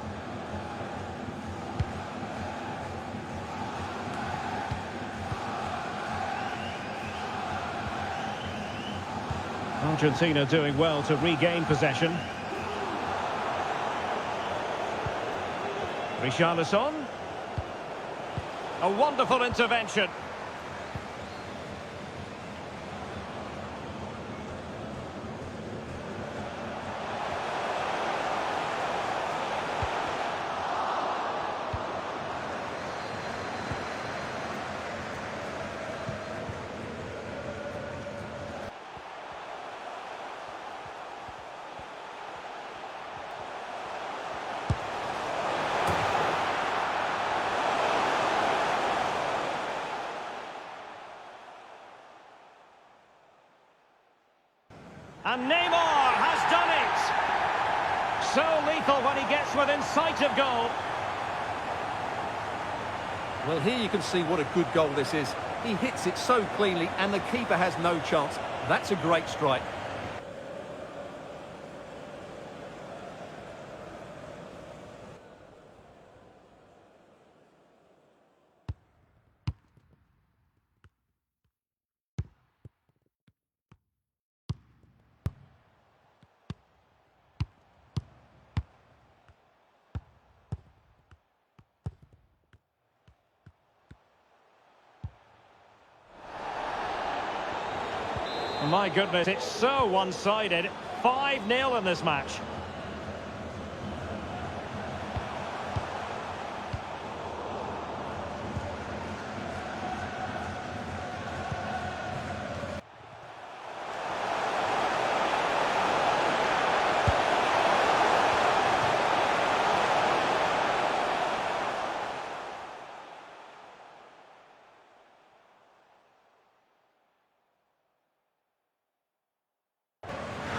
Argentina doing well to regain possession. Richarlison. A wonderful intervention. And Neymar has done it! So lethal when he gets within sight of goal. Well, here you can see what a good goal this is. He hits it so cleanly and the keeper has no chance. That's a great strike. My goodness, it's so one-sided. 5-0 in this match.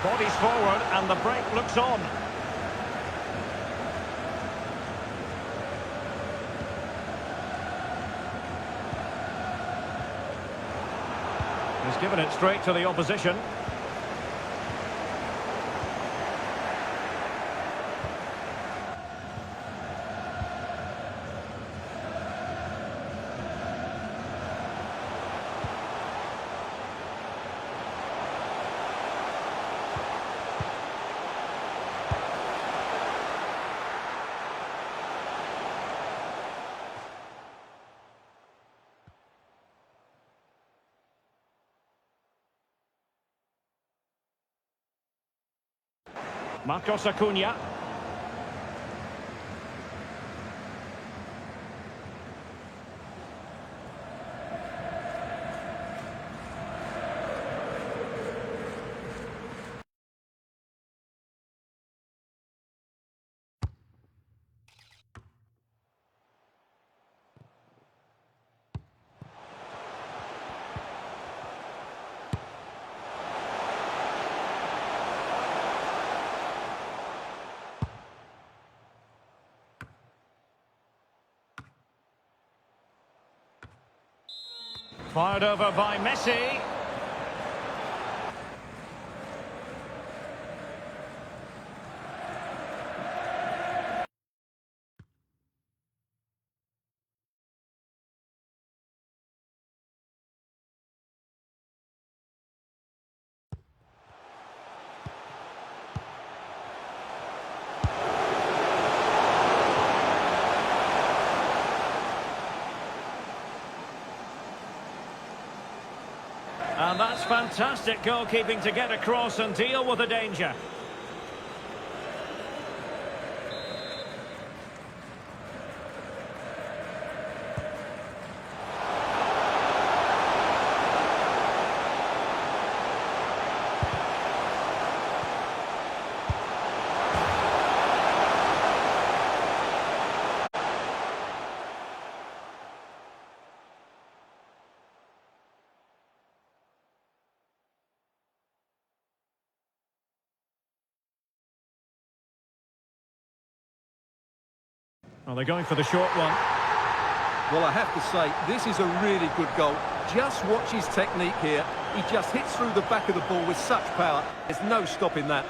Bodies forward and the break looks on. He's given it straight to the opposition. Marcos Acuna. Fired over by Messi. And that's fantastic goalkeeping to get across and deal with the danger. Well, they're going for the short one. Well, I have to say, this is a really good goal. Just watch his technique here. He just hits through the back of the ball with such power. There's no stopping that.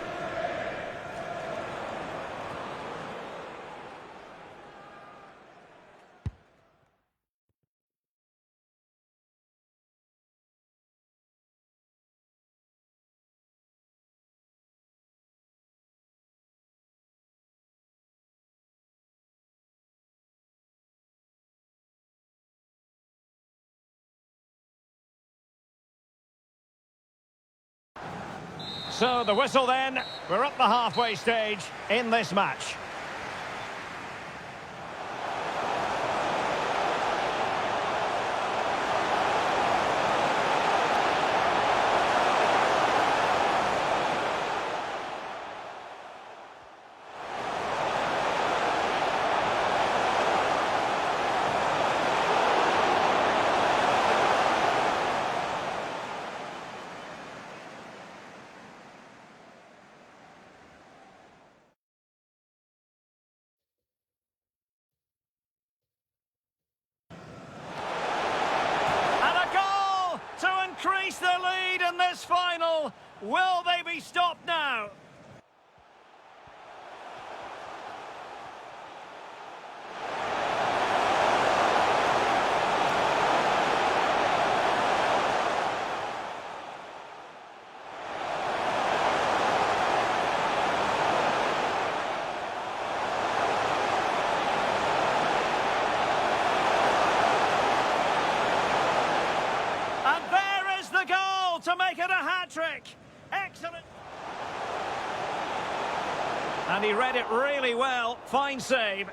So the whistle then. We're at the halfway stage in this match. Increase the lead in this final. Will they be stopped now? To make it a hat-trick. Excellent. And he read it really well. Fine save.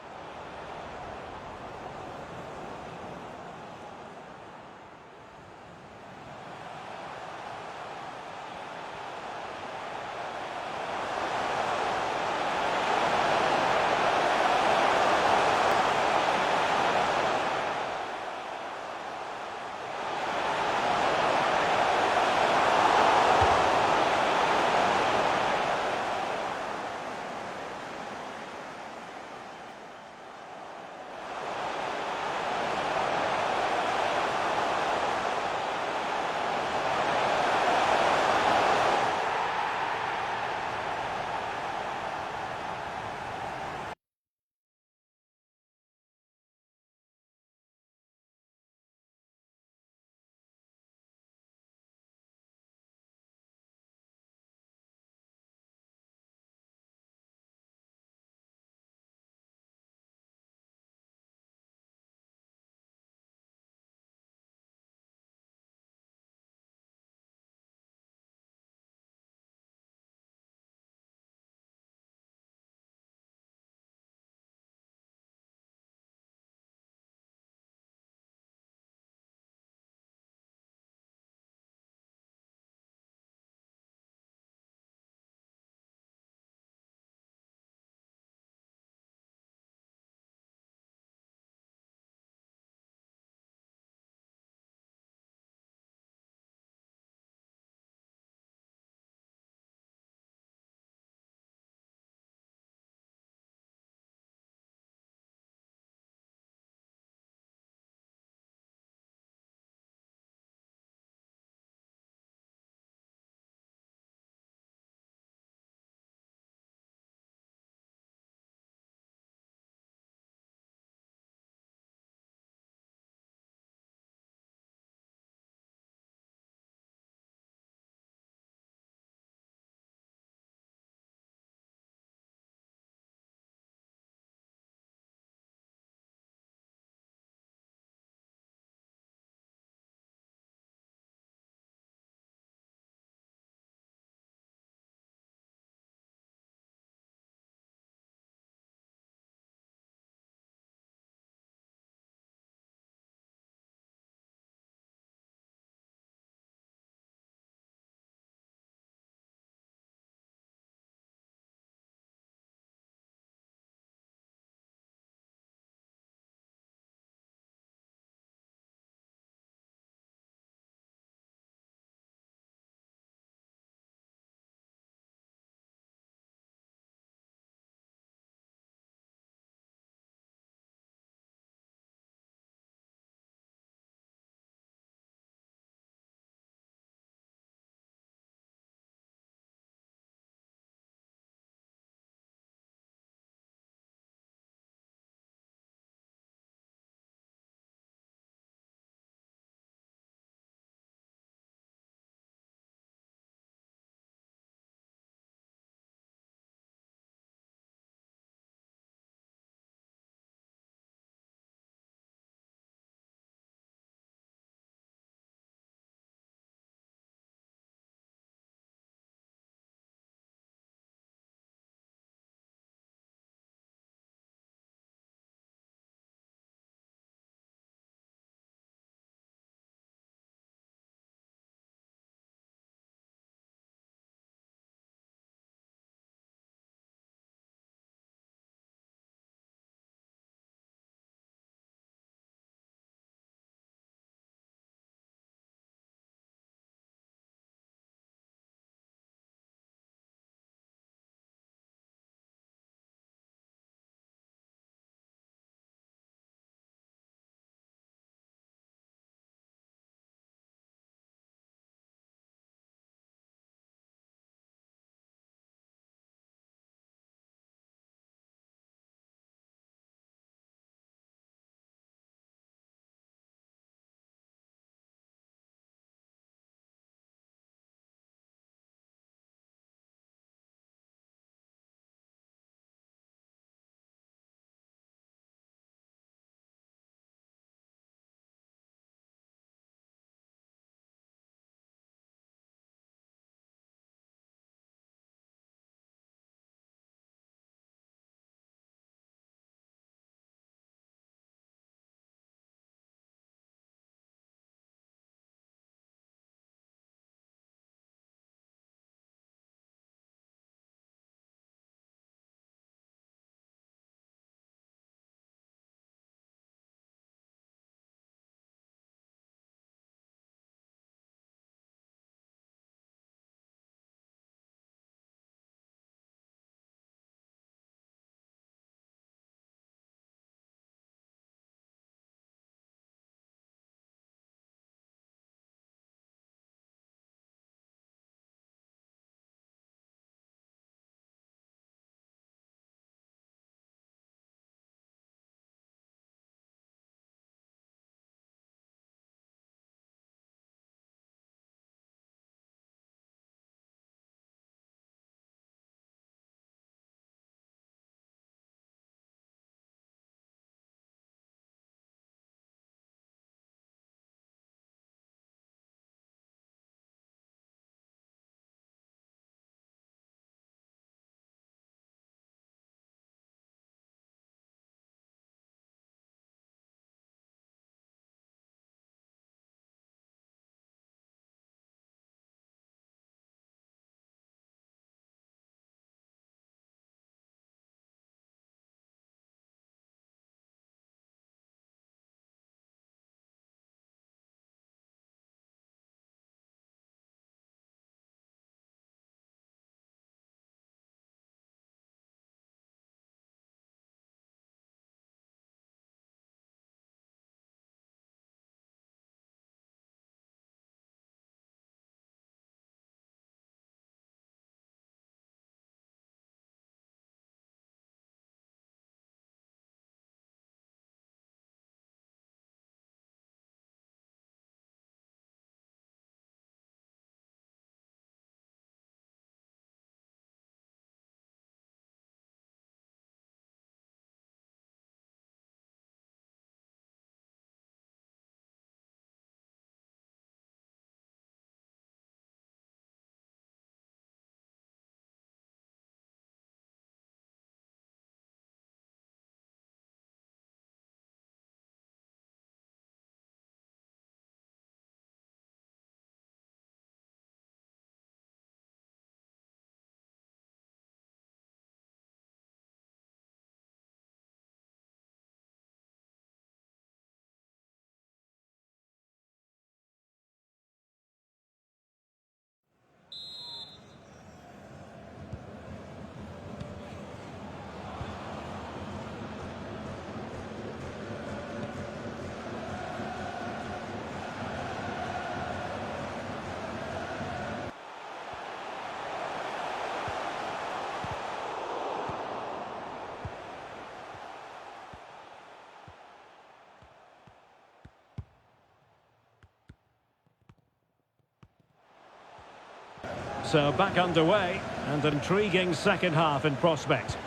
So back underway, and an intriguing second half in prospect.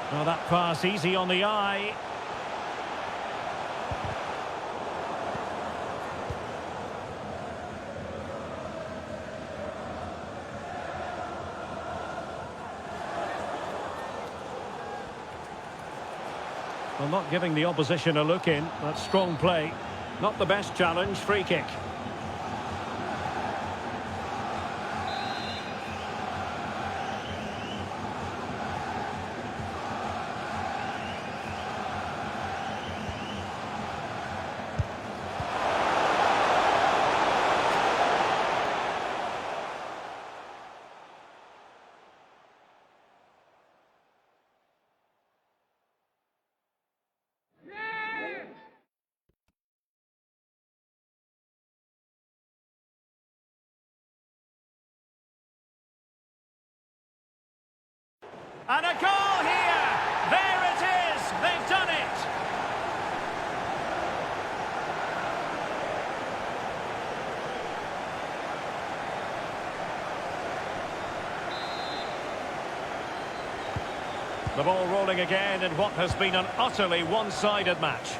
Well, that pass easy on the eye. Well, not giving the opposition a look in. That's strong play. Not the best challenge. Free kick. And a goal here! There it is! They've done it! The ball rolling again in what has been an utterly one-sided match.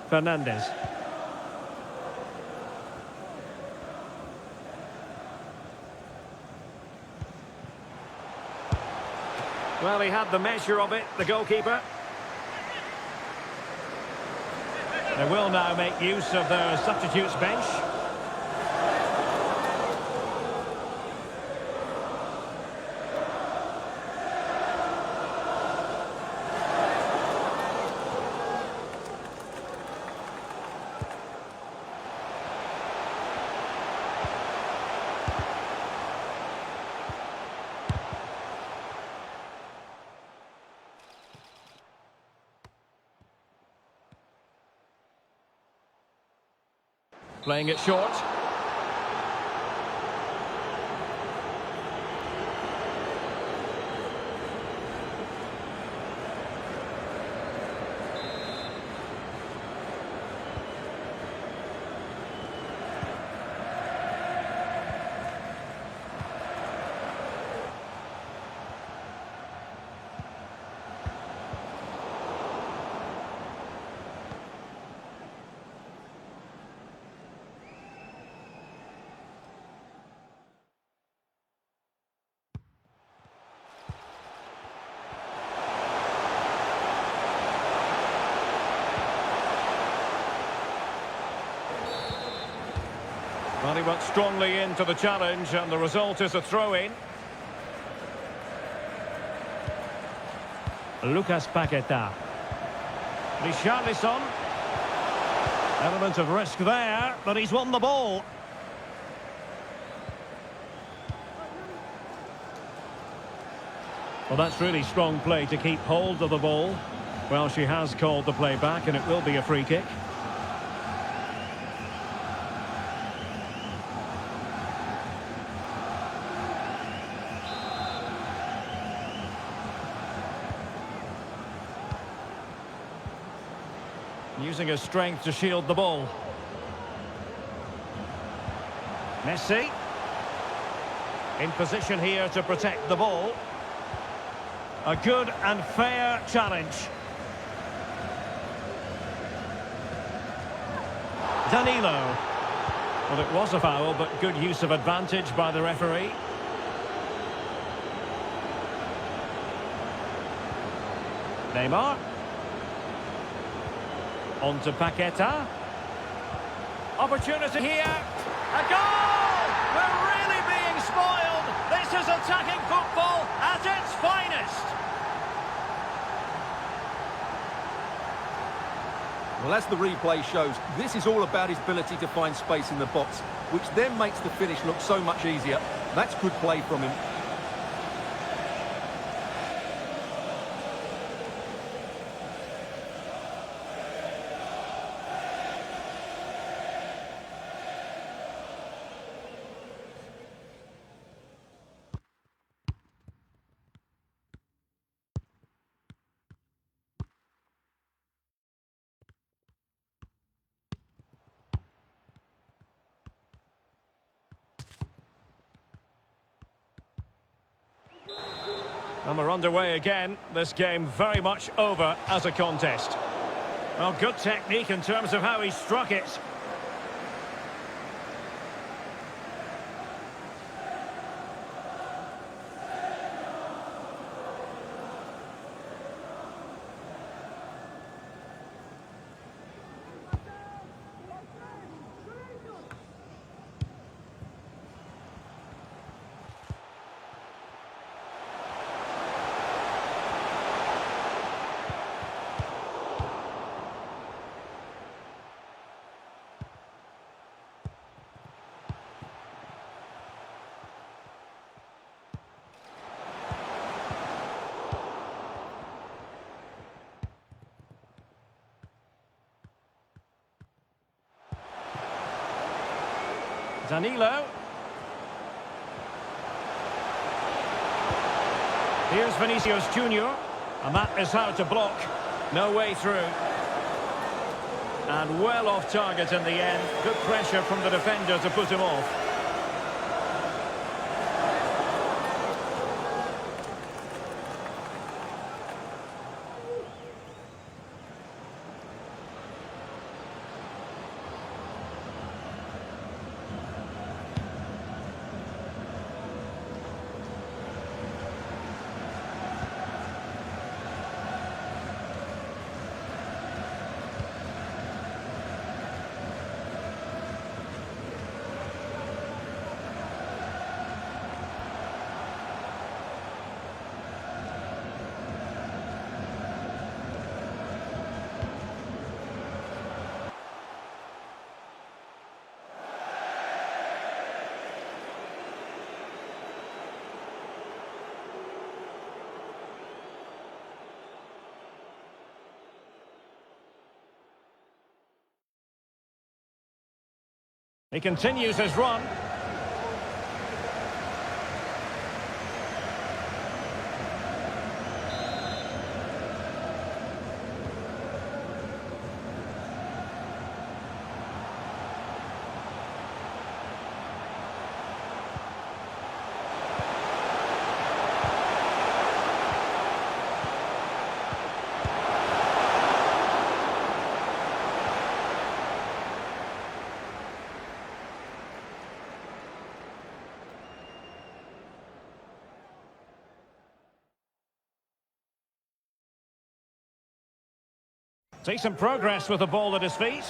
Fernandez. Well, he had the measure of it, the goalkeeper. They will now make use of their substitutes bench. Playing it short. Well, he went strongly into the challenge, and the result is a throw-in. Lucas Paqueta. Richarlison. Element of risk there, but he's won the ball. Well, that's really strong play to keep hold of the ball. Well, she has called the play back, and it will be a free kick. Using his strength to shield the ball. Messi. In position here to protect the ball. A good and fair challenge. Danilo. Well, it was a foul, but good use of advantage by the referee. Neymar. On to Paqueta. Opportunity here. A goal! We're really being spoiled. This is attacking football at its finest. Well, as the replay shows, this is all about his ability to find space in the box, which then makes the finish look so much easier. That's good play from him. And we're underway again. This game very much over as a contest. Well, good technique in terms of how he struck it. Danilo. Here's Vinicius Junior, and that is how to block. No way through. And well off target in the end. Good pressure from the defender to put him off. He continues his run. Decent progress with the ball at his feet.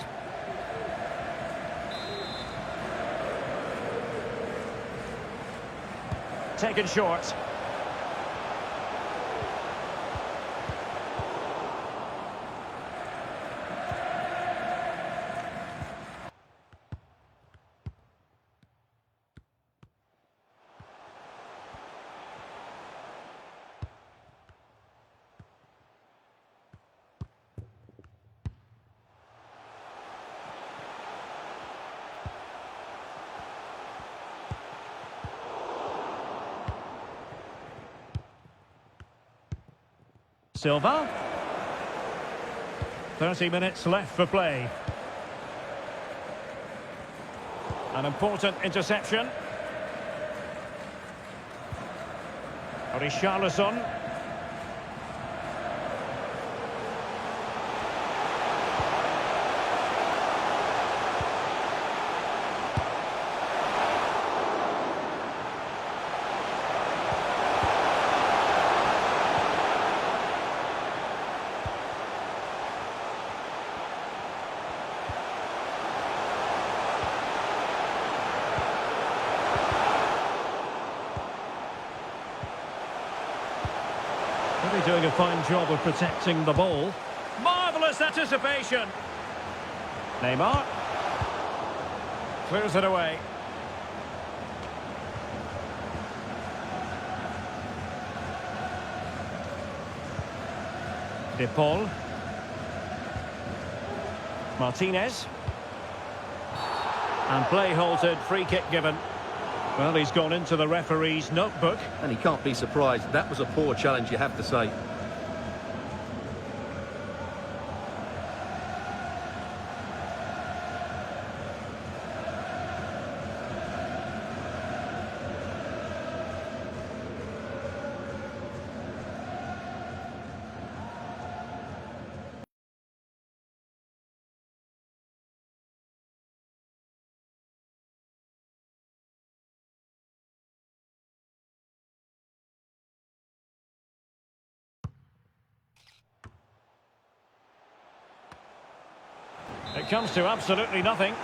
Taken short. Silva. 30 minutes left for play. An important interception. Richarlison. Really doing a fine job of protecting the ball. Marvellous anticipation. Neymar. Clears it away. De Paul. Martinez. And play halted, free kick given. Well, he's gone into the referee's notebook. And he can't be surprised. That was a poor challenge, you have to say. It comes to absolutely nothing.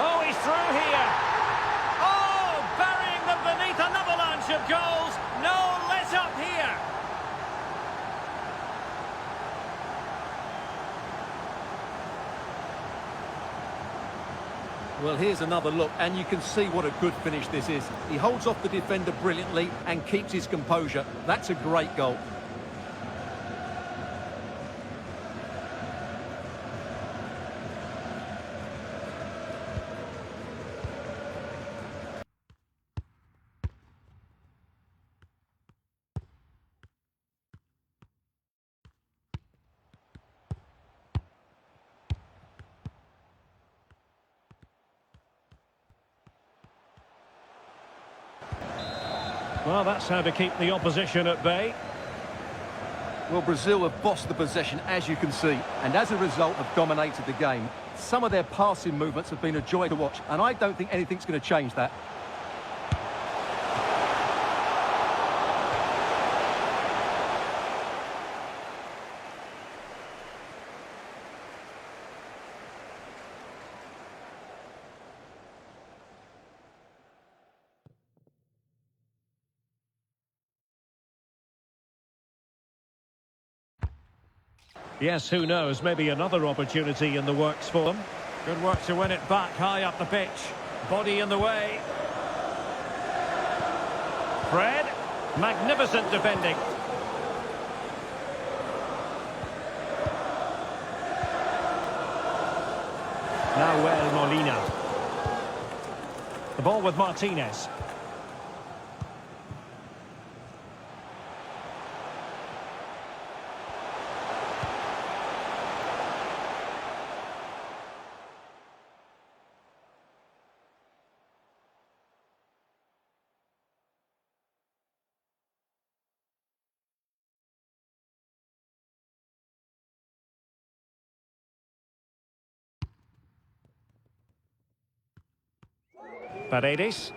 Oh, he's through here. Oh, burying them beneath an avalanche of goals. No let up here. Well, here's another look, and you can see what a good finish this is. He holds off the defender brilliantly and keeps his composure. That's a great goal. Well, that's how to keep the opposition at bay. Well, Brazil have bossed the possession, as you can see, and as a result have dominated the game. Some of their passing movements have been a joy to watch, and I don't think anything's going to change that. Yes, who knows, maybe another opportunity in the works for them. Good work to win it back high up the pitch. Body in the way. Fred, magnificent defending. Nahuel Molina. The ball with Martinez. Paredes.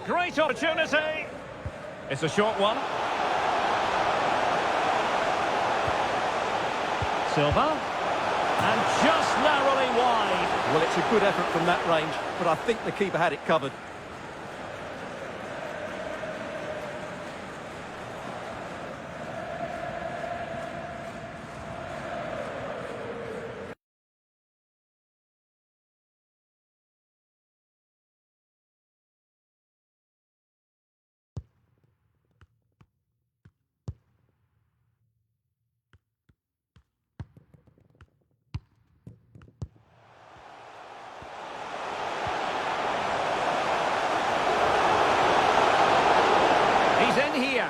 Great opportunity. It's a short one. Silva. And just narrowly wide. Well, it's a good effort from that range, but I think the keeper had it covered. He's in here.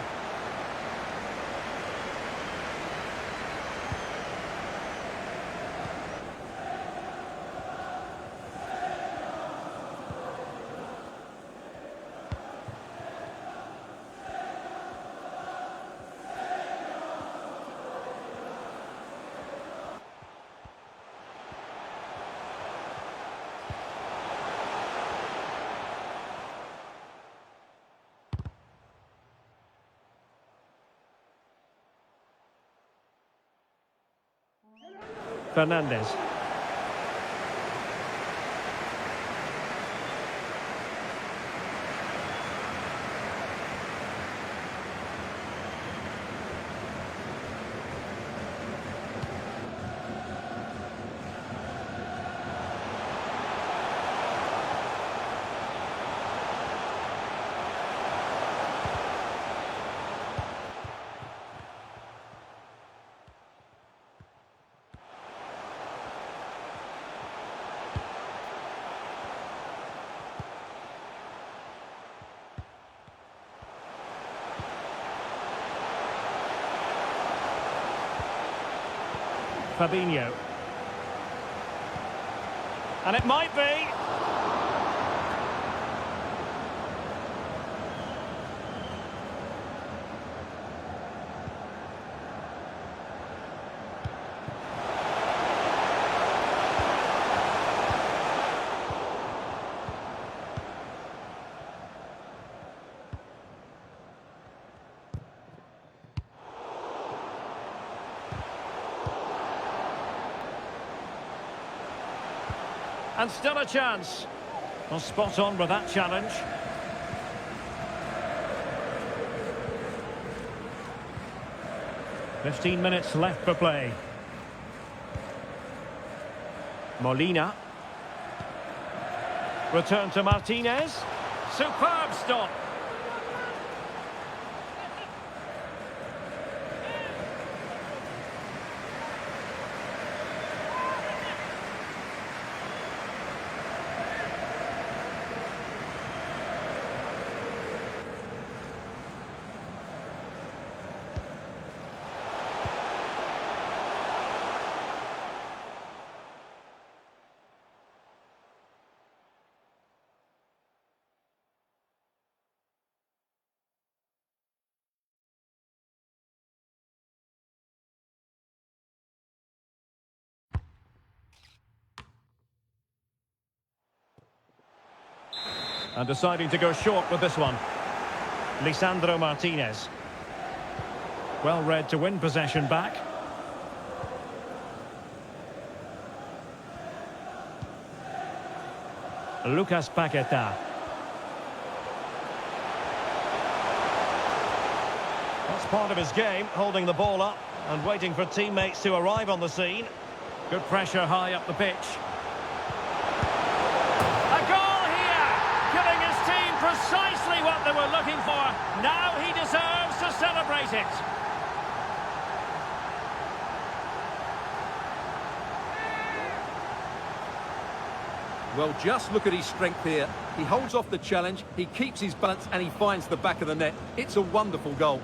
Fernandez. Fabinho. And it might be. And still a chance. Well, spot on with that challenge. "15 minutes left for play. Molina. Return to Martinez. Superb stop. And deciding to go short with this one. Lisandro Martinez. Well read to win possession back. Lucas Paqueta. That's part of his game, holding the ball up and waiting for teammates to arrive on the scene. Good pressure high up the pitch. Precisely what they were looking for. Now he deserves to celebrate it. Well, just look at his strength here. He holds off the challenge, he keeps his balance, and he finds the back of the net. It's a wonderful goal.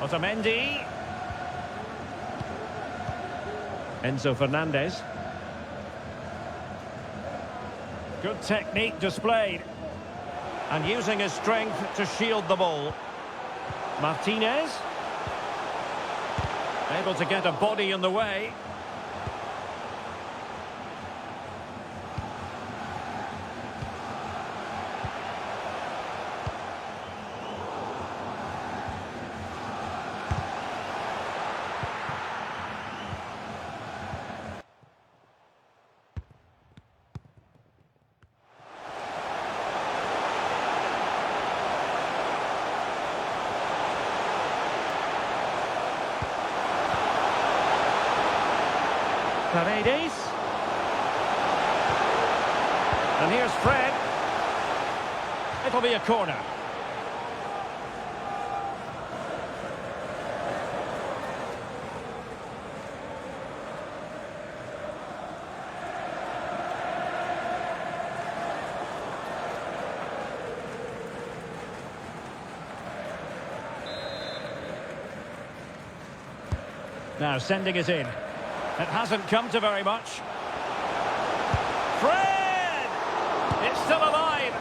Otamendi. Enzo Fernandez. Good technique displayed. And using his strength to shield the ball. Martinez. Able to get a body in the way. Paredes. And here's Fred. It'll be a corner. Now sending it in. It hasn't come to very much. Fred! It's still alive.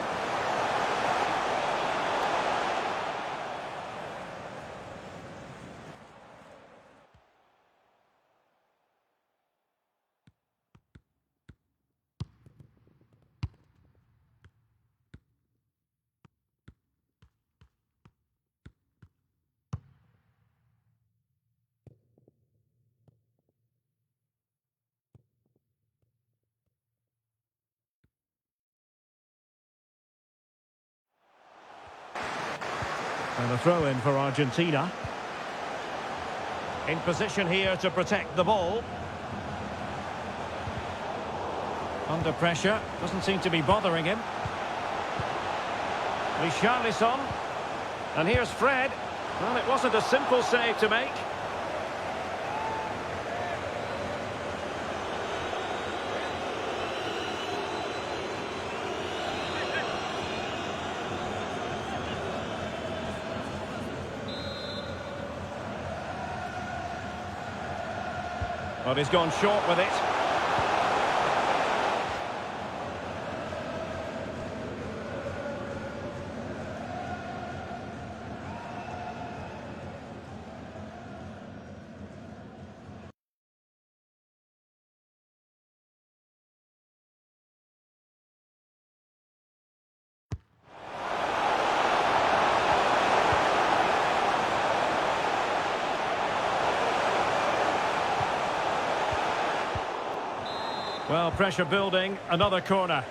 And a throw in for Argentina. In position here to protect the ball. Under pressure, doesn't seem to be bothering him. Richarlison. And here's Fred. Well, it wasn't a simple save to make. But he's gone short with it. Well, pressure building, another corner.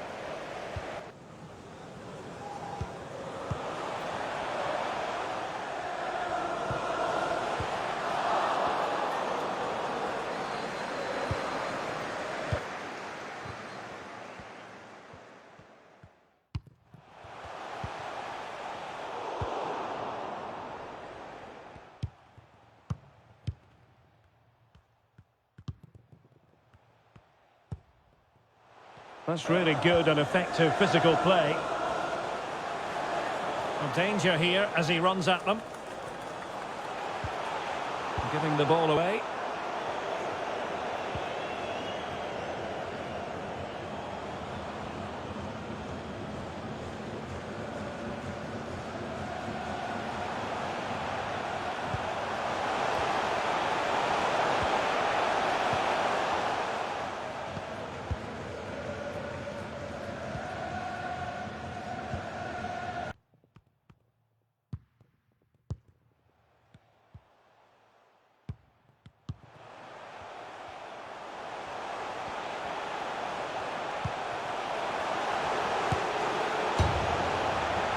That's really good and effective physical play. A danger here as he runs at them. Giving the ball away.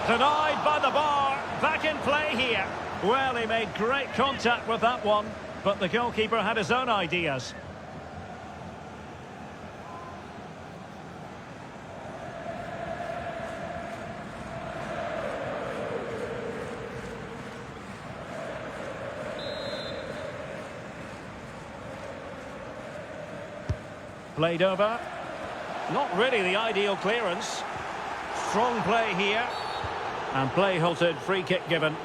Denied by the bar. Back in play here. Well, he made great contact with that one, but the goalkeeper had his own ideas. Played over. Not really the ideal clearance. Strong play here. And play halted, free kick given.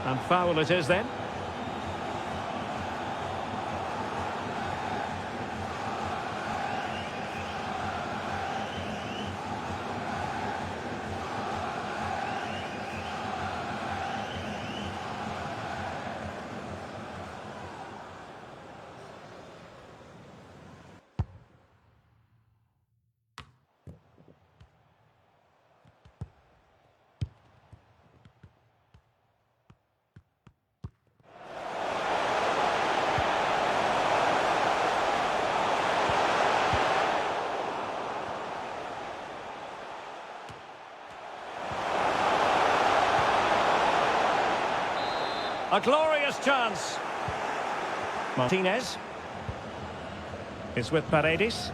And foul it is then. A glorious chance. Martinez. It's with Paredes.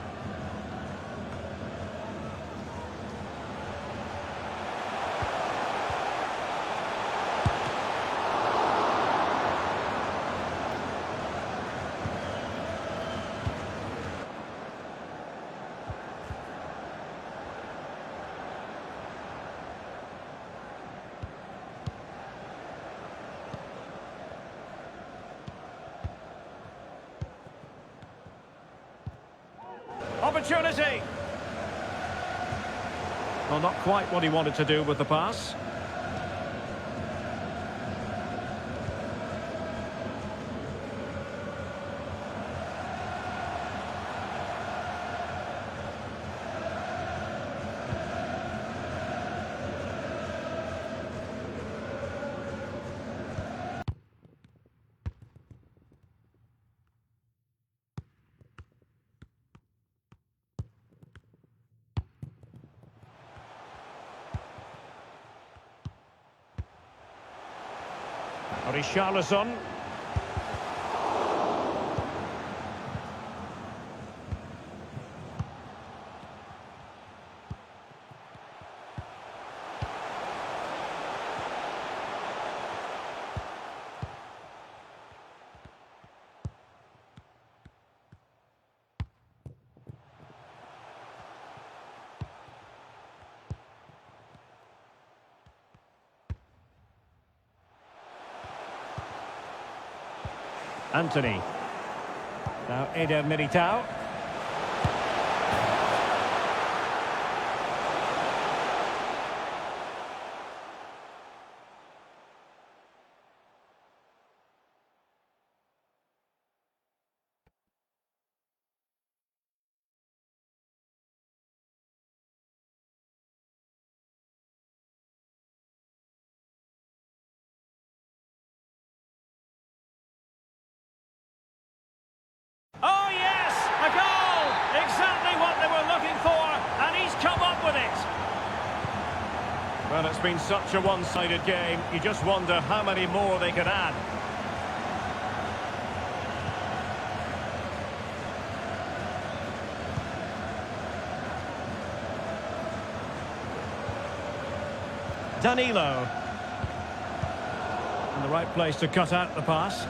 Opportunity! Well, not quite what he wanted to do with the pass. Richarlison. Anthony. Now Eder Militao. Oh yes, a goal! Exactly what they were looking for, and he's come up with it. Well, it's been such a one-sided game, you just wonder how many more they could add. Danilo. In the right place to cut out the pass.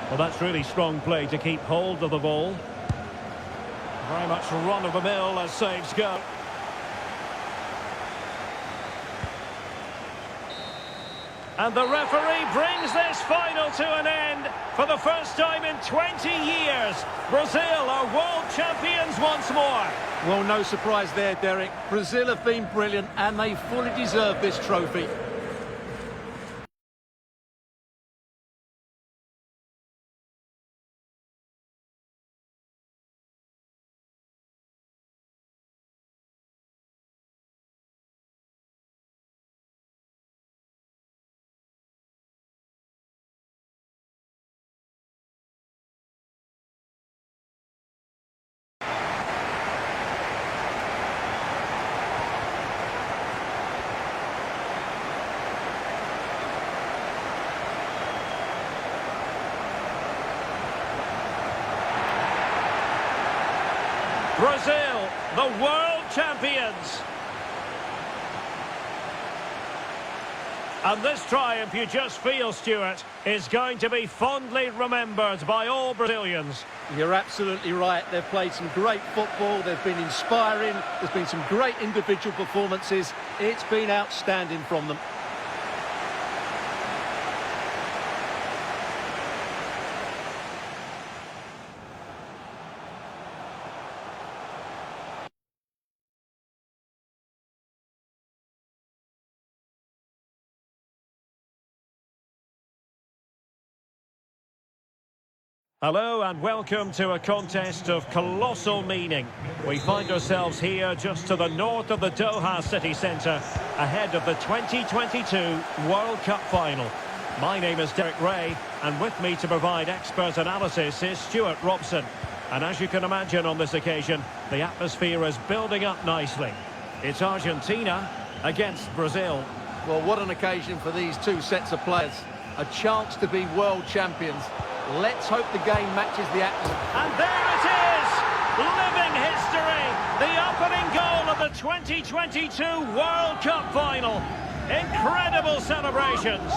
Well, that's really strong play to keep hold of the ball. Very much run-of-the-mill as saves go. And the referee brings this final to an end. For the first time in 20 years, Brazil are world champions once more. Well, no surprise there, Derek. Brazil have been brilliant and they fully deserve this trophy. Brazil, the world champions. And this triumph, you just feel, Stuart, is going to be fondly remembered by all Brazilians. You're absolutely right. They've played some great football. They've been inspiring. There's been some great individual performances. It's been outstanding from them. Hello and welcome to a contest of colossal meaning. We find ourselves here just to the north of the Doha city centre, ahead of the 2022 World Cup final. My name is Derek Ray, and with me to provide expert analysis is Stuart Robson. And as you can imagine on this occasion, the atmosphere is building up nicely. It's Argentina against Brazil. Well, what an occasion for these two sets of players. A chance to be world champions. Let's hope the game matches the atmosphere. And there it is! Living history! The opening goal of the 2022 World Cup final. Incredible celebrations.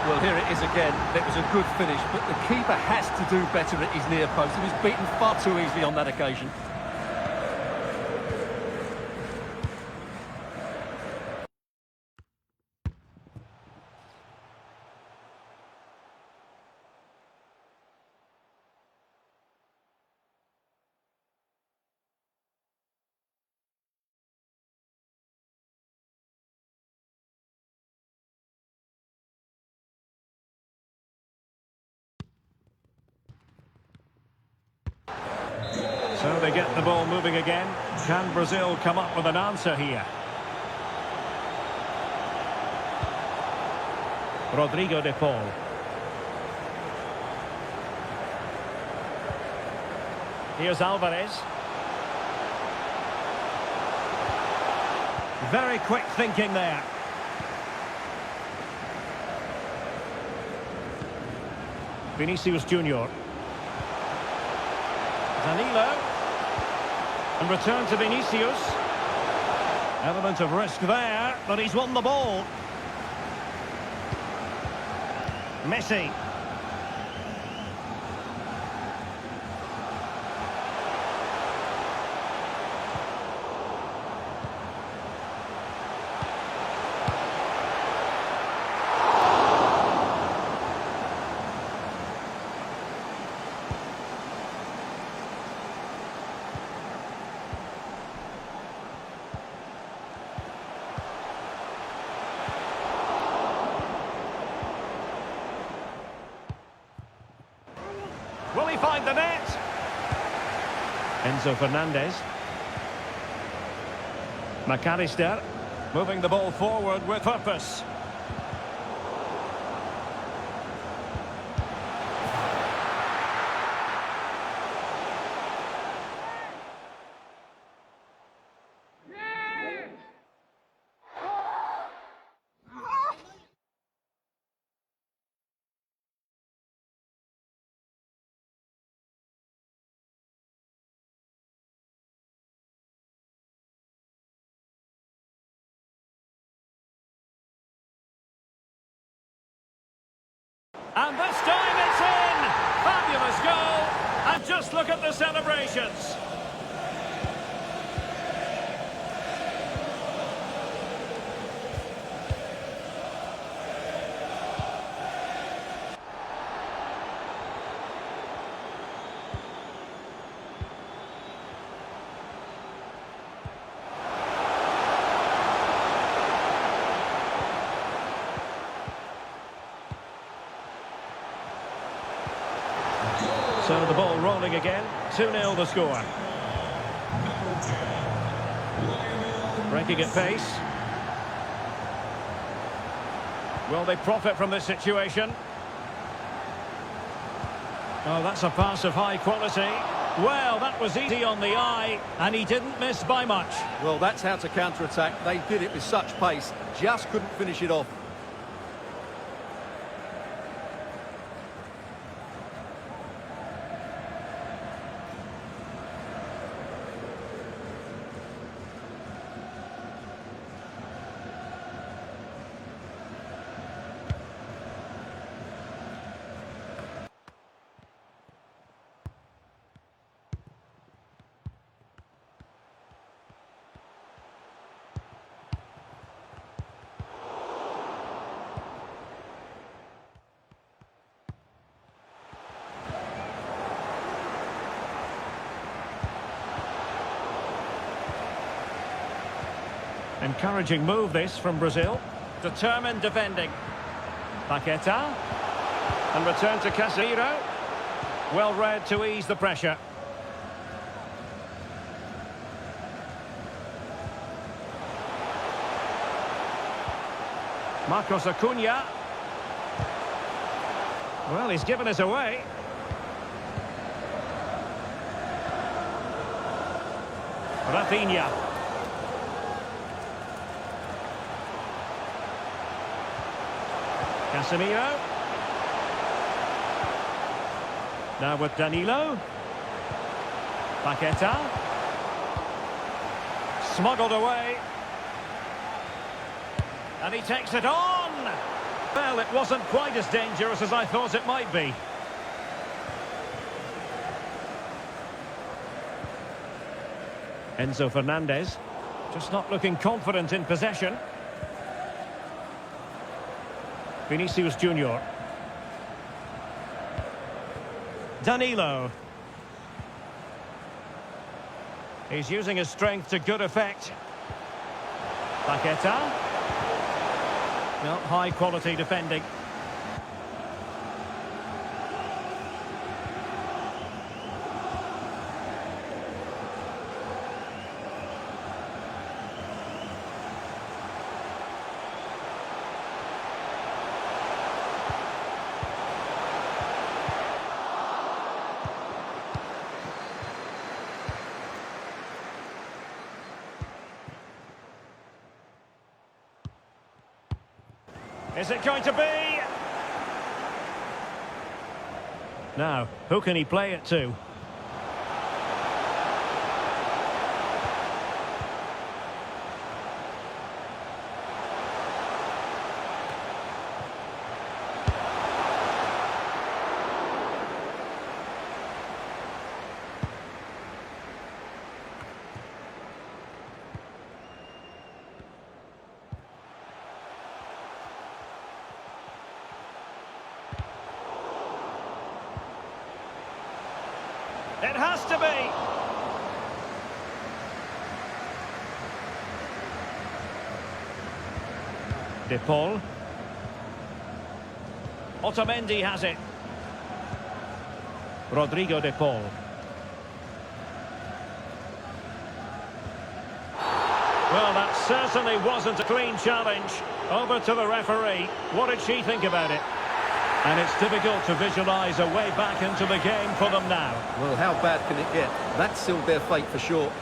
Well, Here it is again. It was a good finish, but the keeper has to do better at his near post. He was beaten far too easily on that occasion. So they get the ball moving again. Can Brazil come up with an answer here? Rodrigo de Paul. Here's Alvarez. Very quick thinking there. Vinicius Junior. Danilo. And return to Vinicius. Element of risk there, but he's won the ball. Messi. Will he find the net? Enzo Fernandez. McAllister moving the ball forward with purpose. And this time it's in! Fabulous goal! And just look at the celebrations! So the ball rolling again. 2-0 the score. Breaking at pace. Will they profit from this situation? Oh, that's a pass of high quality. Well, that was easy on the eye, and he didn't miss by much. Well, that's how to counter-attack. They did it with such pace, just couldn't finish it off. Encouraging move this from Brazil. Determined defending. Paqueta. And return to Casemiro. Well read to ease the pressure. Marcos Acuna. Well, he's given us away. Rafinha. Casemiro. Now with Danilo. Paqueta. Smuggled away. And he takes it on. Well, it wasn't quite as dangerous as I thought it might be. Enzo Fernandez, just not looking confident in possession. Vinicius Junior. Danilo. He's using his strength to good effect. Paqueta. Well, high quality defending. Is it going to be? Now, who can he play it to? It has to be. De Paul. Otamendi has it. Rodrigo De Paul. Well, that certainly wasn't a clean challenge. Over to the referee. What did she think about it? And it's difficult to visualise a way back into the game for them now. Well, how bad can it get? That sealed their fate for sure.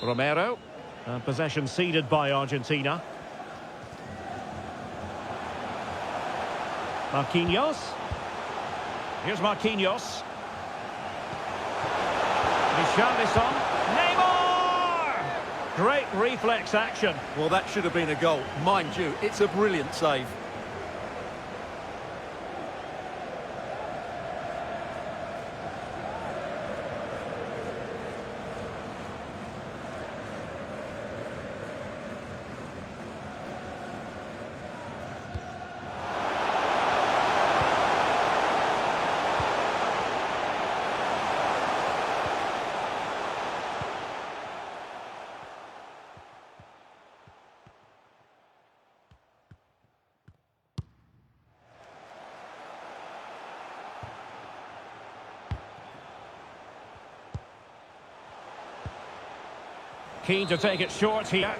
Romero. Possession ceded by Argentina. Marquinhos. Here's Marquinhos. Richarlison. Neymar! Great reflex action. Well, that should have been a goal. Mind you, it's a brilliant save. Keen to take it short here.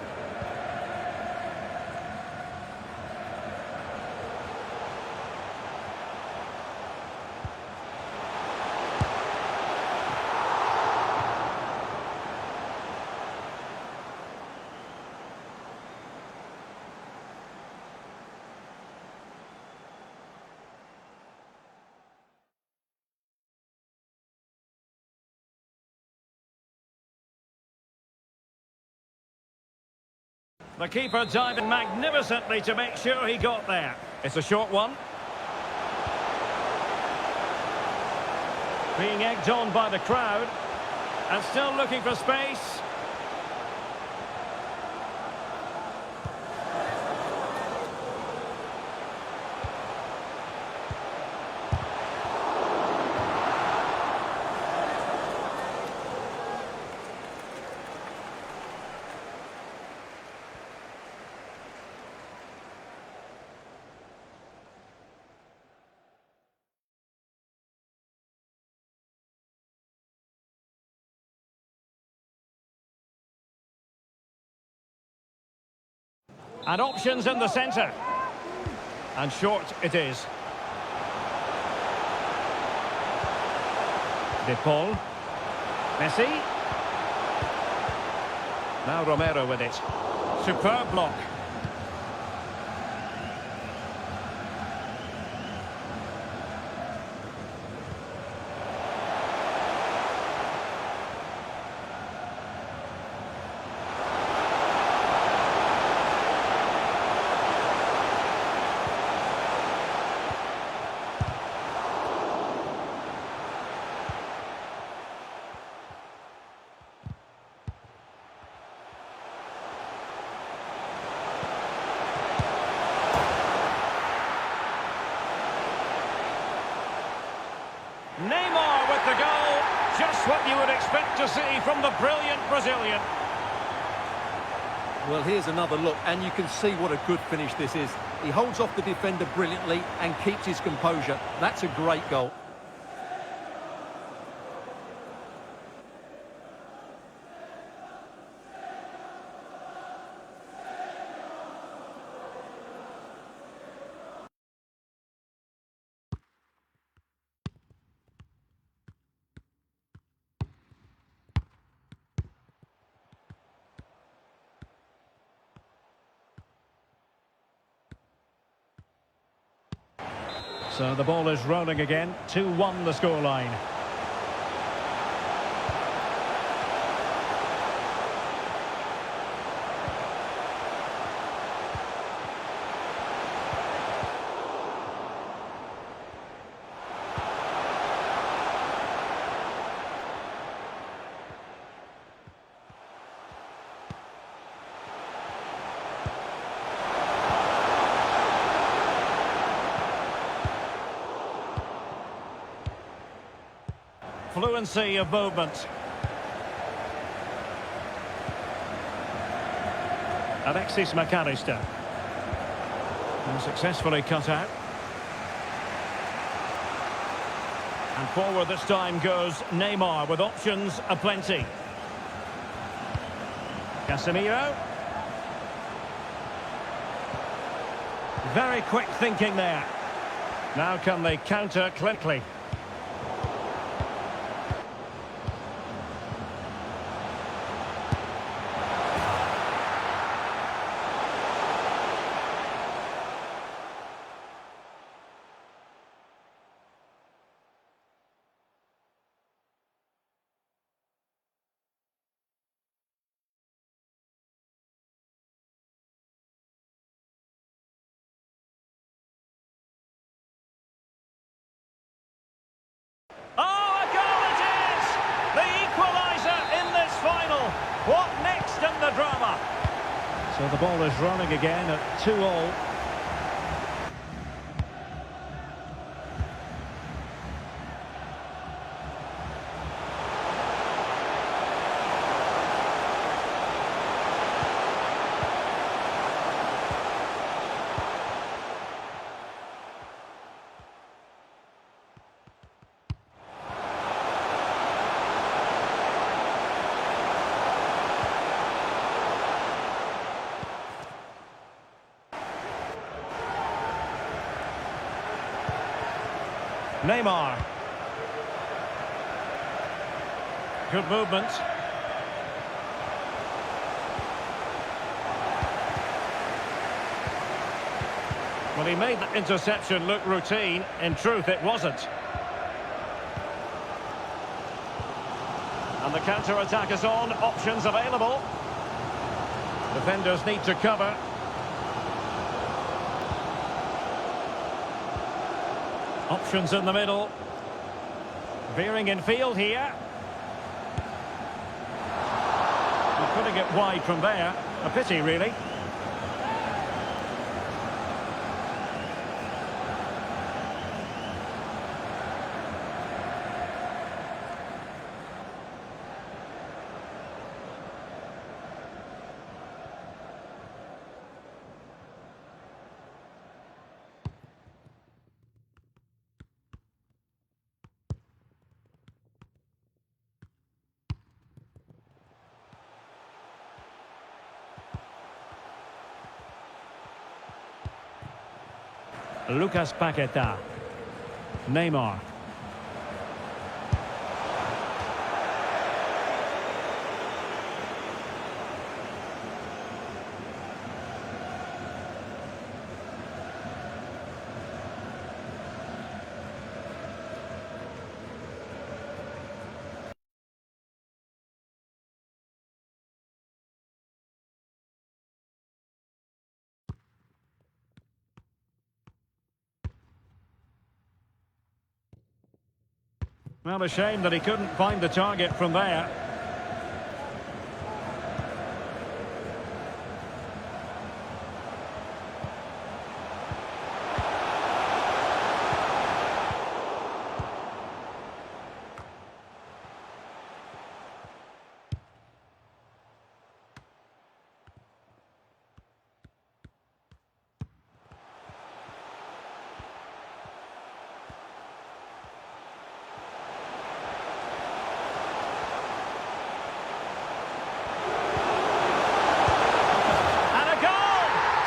The keeper diving magnificently to make sure he got there. It's a short one. Being egged on by the crowd. And still looking for space. And options in the centre. And short it is. De Paul. Messi. Now Romero with it. Superb block. Neymar with the goal. Just what you would expect to see from the brilliant Brazilian. Well, here's another look, and you can see what a good finish this is. He holds off the defender brilliantly and keeps his composure. That's a great goal. So the ball is rolling again. 2-1 the scoreline. Fluency of movement. Alexis McAllister. And successfully cut out. And forward this time goes Neymar with options aplenty. Casemiro. Very quick thinking there. Now can they counter quickly? Oh, a goal it is! The equaliser in this final. What next in the drama? So the ball is running again at 2-2. Neymar. Good movement. Well, he made the interception look routine. In truth, it wasn't. And the counter-attack is on. Options available. Defenders need to cover. Options in the middle. Veering in field here. And putting it wide from there. A pity, really. Lucas Paqueta. Neymar. Well, a shame that he couldn't find the target from there.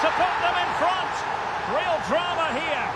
To put them in front. Real drama here.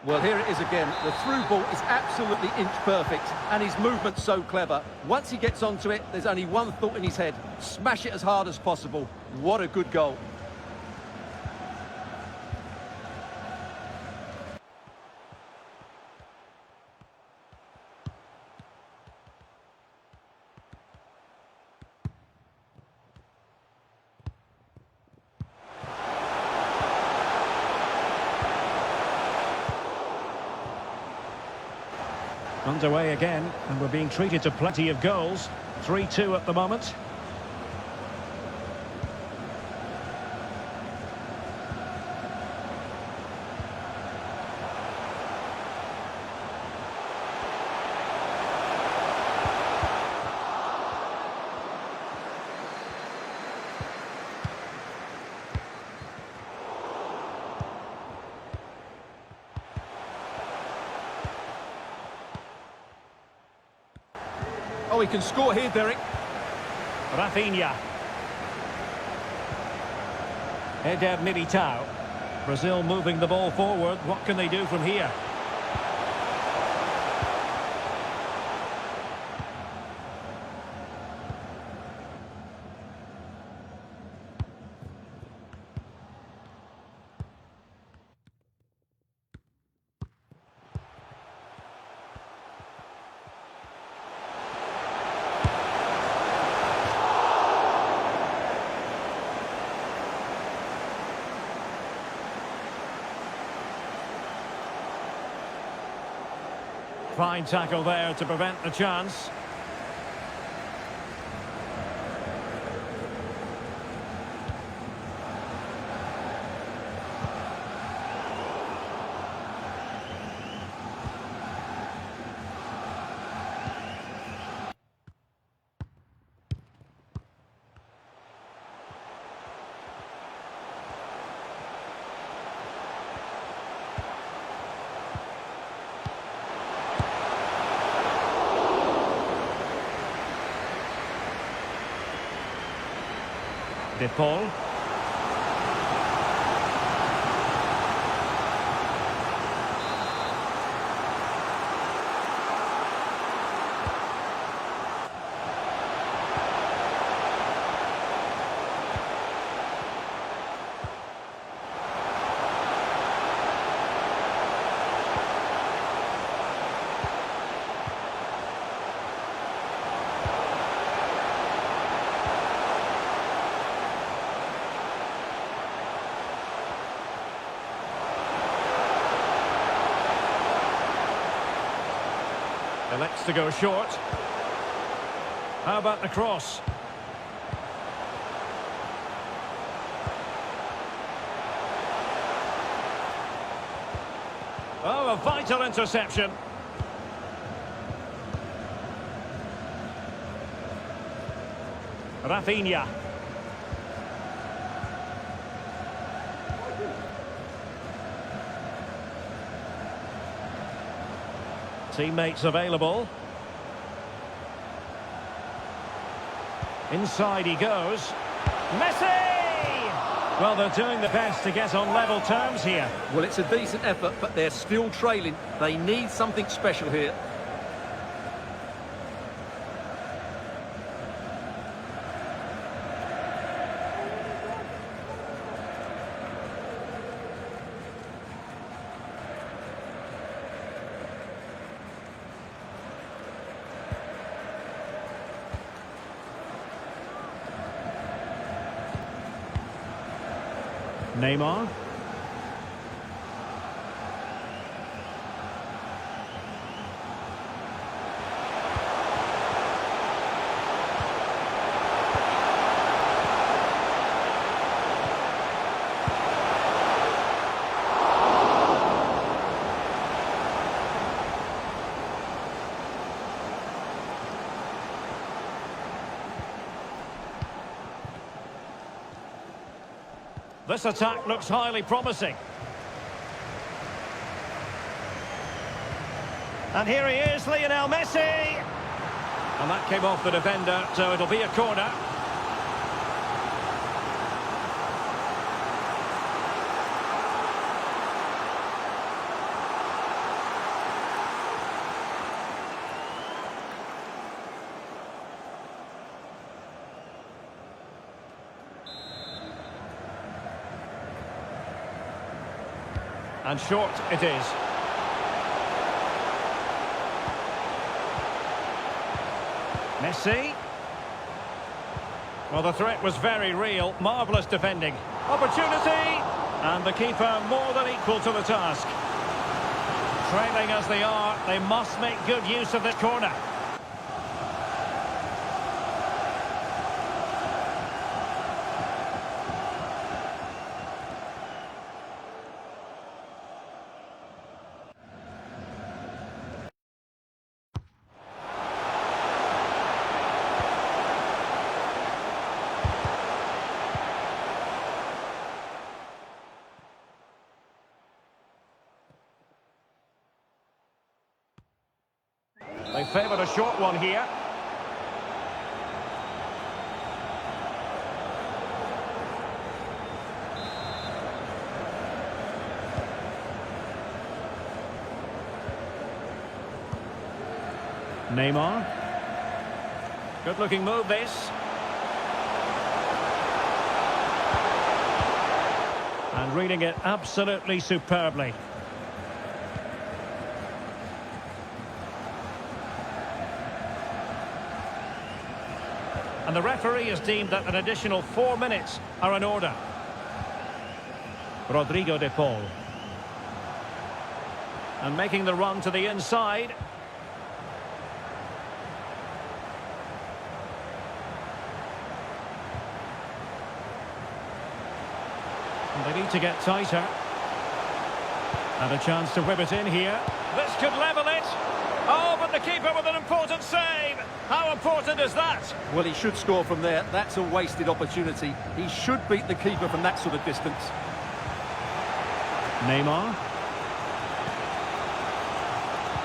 Well, here it is again. The through ball is absolutely inch perfect, and his movement's so clever. Once he gets onto it, there's only one thought in his head: smash it as hard as possible. What a good goal. Underway again, and we're being treated to plenty of goals. 3-2 at the moment. Oh, he can score here, Derek. Rafinha. Eder Militao. Brazil moving the ball forward. What can they do from here? Fine tackle there to prevent the chance. De Paul. Elects to go short. How about the cross? Oh, a vital interception. Rafinha. Teammates available. Inside he goes. Messi! Well, they're doing the best to get on level terms here. Well, it's a decent effort, but they're still trailing. They need something special here. Neymar. This attack looks highly promising. And here he is, Lionel Messi! And that came off the defender, so it'll be a corner. And short it is. Messi. Well, the threat was very real. Marvellous defending. Opportunity! And the keeper more than equal to the task. Trailing as they are, they must make good use of this corner. They favoured a short one here. Neymar. Good-looking move, this. And reading it absolutely superbly. And the referee has deemed that an additional 4 minutes are in order. Rodrigo de Paul. And making the run to the inside. And they need to get tighter. And a chance to whip it in here. This could level it. Oh, but the keeper with an important save. How important is that? Well, he should score from there. That's a wasted opportunity. He should beat the keeper from that sort of distance. Neymar.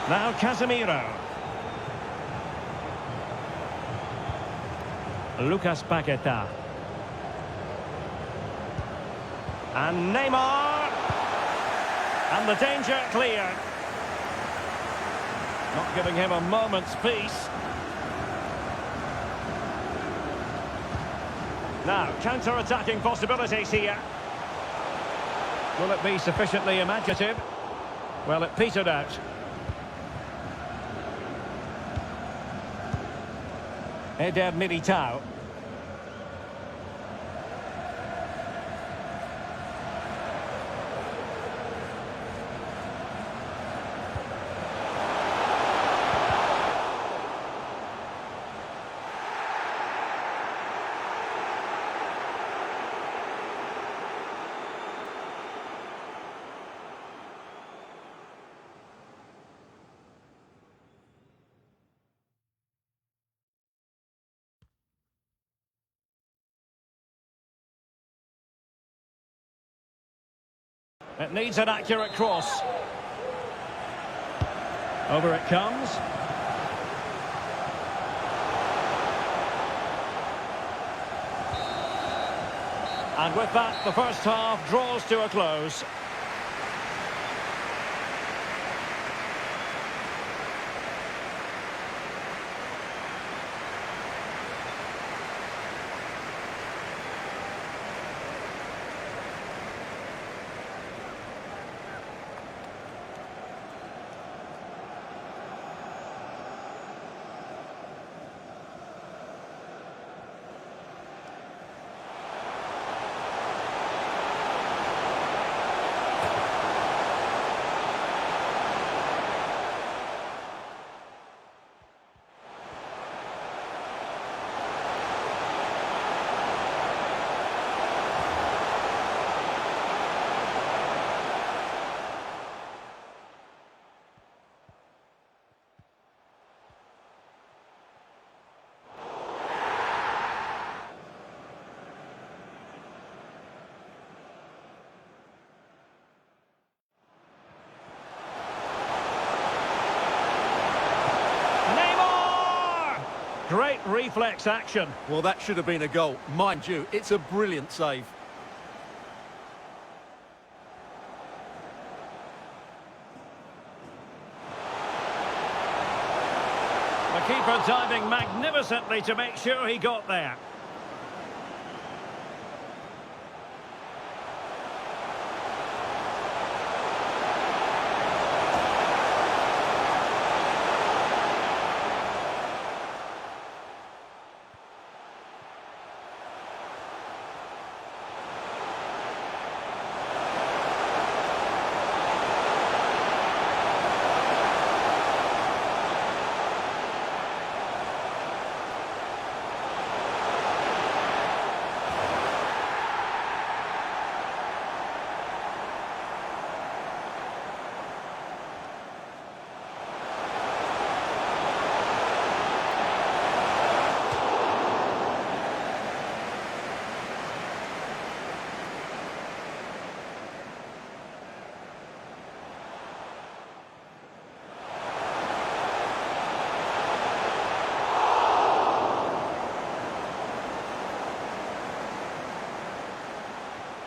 Now Casemiro. Lucas Paqueta. And Neymar. And the danger clear. Not giving him a moment's peace. Now, counter-attacking possibilities here. Will it be sufficiently imaginative? Well, it petered out. Eder Militao. It needs an accurate cross. Over it comes. And with that, the first half draws to a close. Great reflex action. Well, that should have been a goal. Mind you, it's a brilliant save. The keeper diving magnificently to make sure he got there.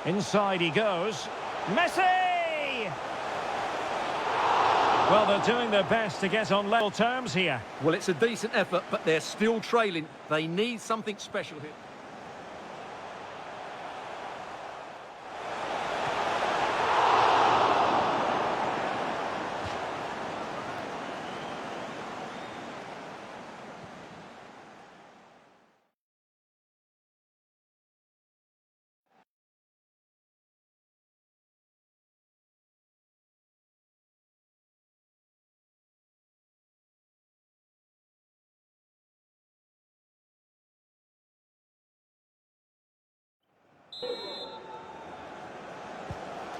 Inside he goes. Messi! Well, they're doing their best to get on level terms here. Well, it's a decent effort, but they're still trailing. They need something special here.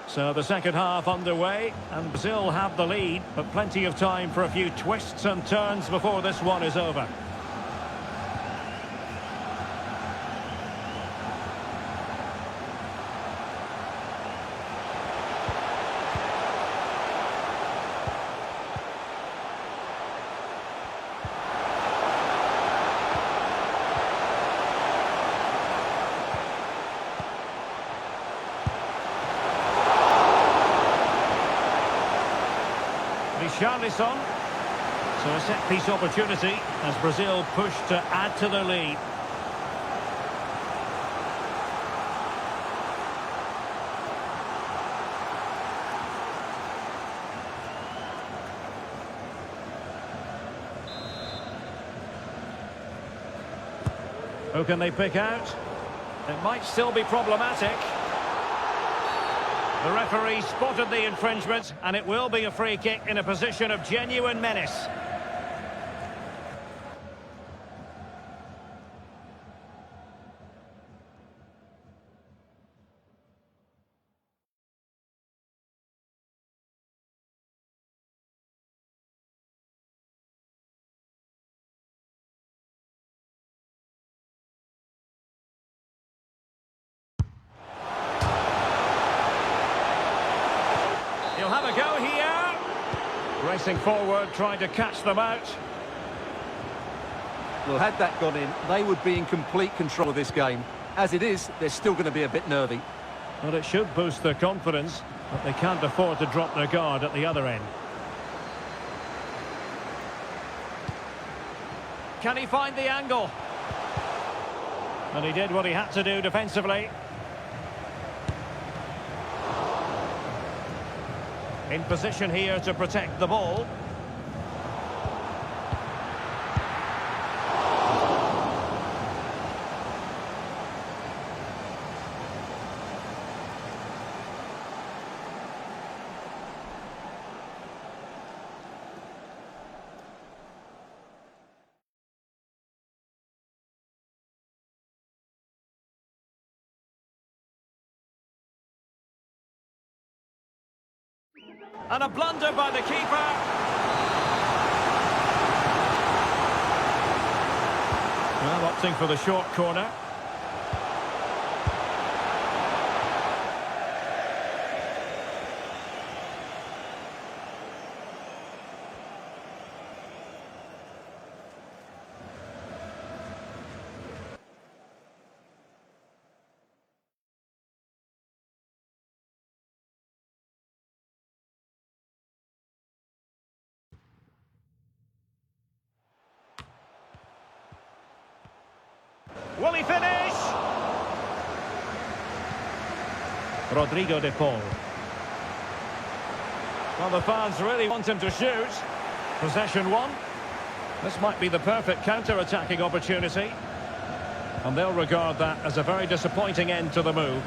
So the second half underway, and Brazil have the lead, but plenty of time for a few twists and turns before this one is over. Richarlison. So a set-piece opportunity as Brazil push to add to their lead. Who can they pick out? It might still be problematic. The referee spotted the infringement, and it will be a free kick in a position of genuine menace. have a go here. Racing forward, trying to catch them out. Well, had that gone in, they would be in complete control of this game. As it is, they're still going to be a bit nervy. Well, it should boost their confidence, but they can't afford to drop their guard at the other end. Can he find the angle? And he did what he had to do defensively. In position here to protect the ball. And a blunder by the keeper. Well, opting for the short corner. Will he finish? Rodrigo de Paul. Well, the fans really want him to shoot. Possession one. This might be the perfect counter-attacking opportunity. And they'll regard that as a very disappointing end to the move.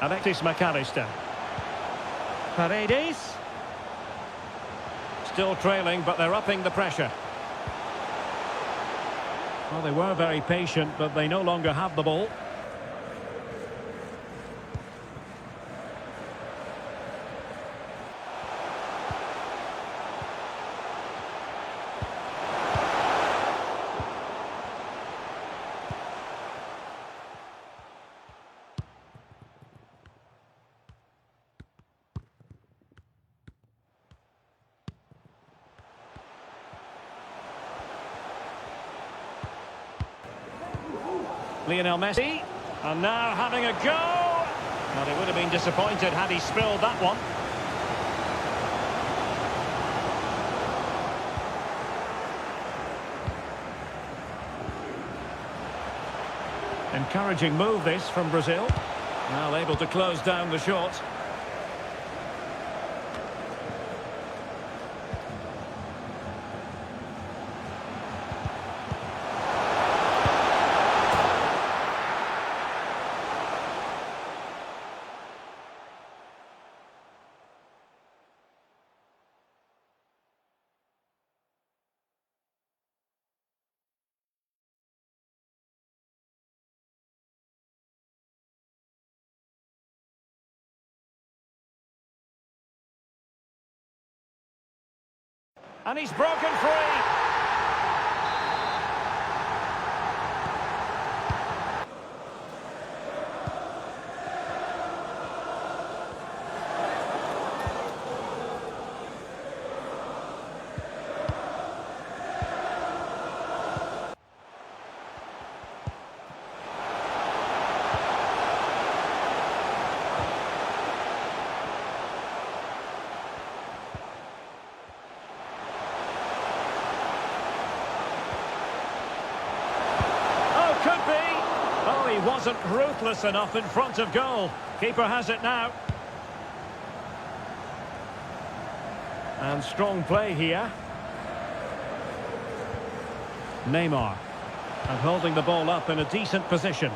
Alexis McAllister. Paredes. Still trailing, but they're upping the pressure. Well, they were very patient, but they no longer have the ball. Lionel Messi, and now having a go. Well, he would have been disappointed had he spilled that one. Encouraging move this from Brazil. Now able to close down the shot. And he's broken free. Could be. Oh, he wasn't ruthless enough in front of goal. Keeper has it now. And strong play here. Neymar. And holding the ball up in a decent position.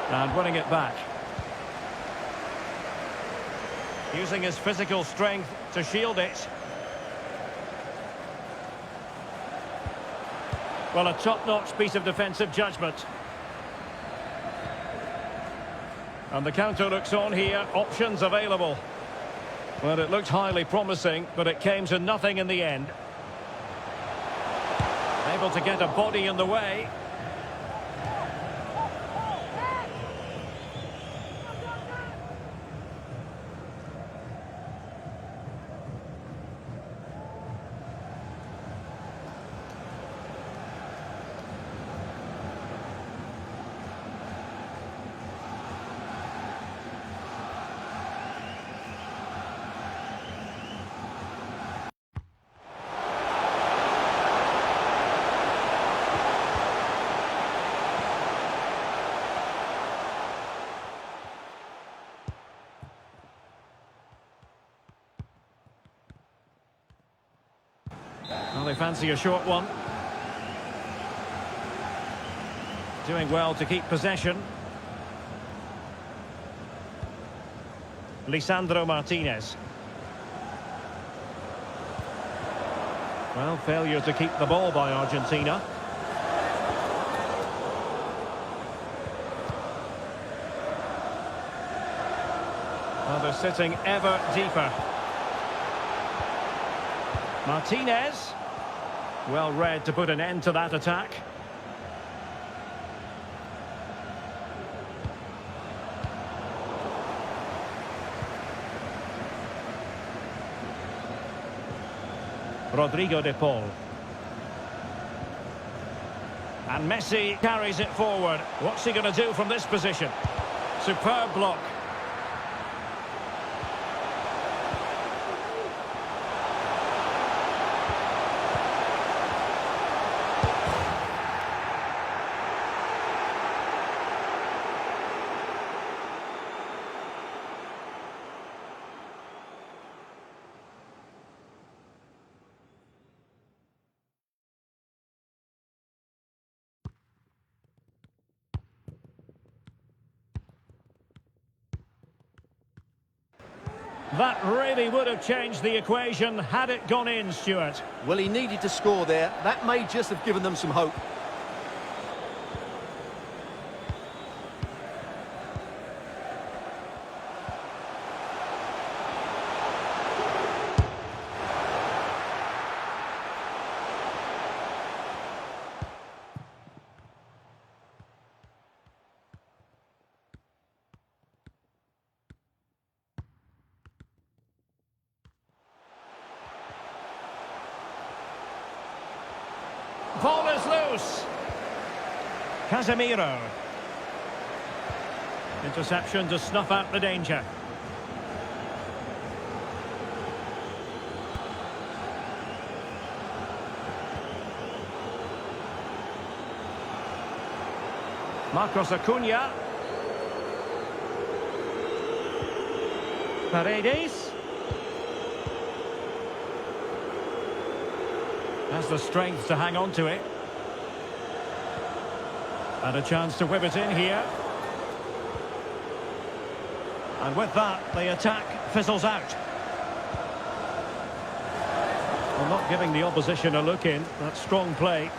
And winning it back. Using his physical strength to shield it. Well, a top-notch piece of defensive judgment. And the counter looks on here. Options available. Well, it looked highly promising, but it came to nothing in the end. Able to get a body in the way. Well, they fancy a short one. Doing well to keep possession. Lisandro Martinez. Well, failure to keep the ball by Argentina. Well, they're sitting ever deeper. Martinez. Well read to put an end to that attack. Rodrigo de Paul. And Messi carries it forward. What's he going to do from this position? Superb block. That really would have changed the equation had it gone in, Stuart. Well, he needed to score there. That may just have given them some hope. Ball is loose. Casemiro. Interception to snuff out the danger. Marcos Acuna. Paredes. Has the strength to hang on to it. And a chance to whip it in here. And with that, the attack fizzles out. Well, not giving the opposition a look in. That's strong play.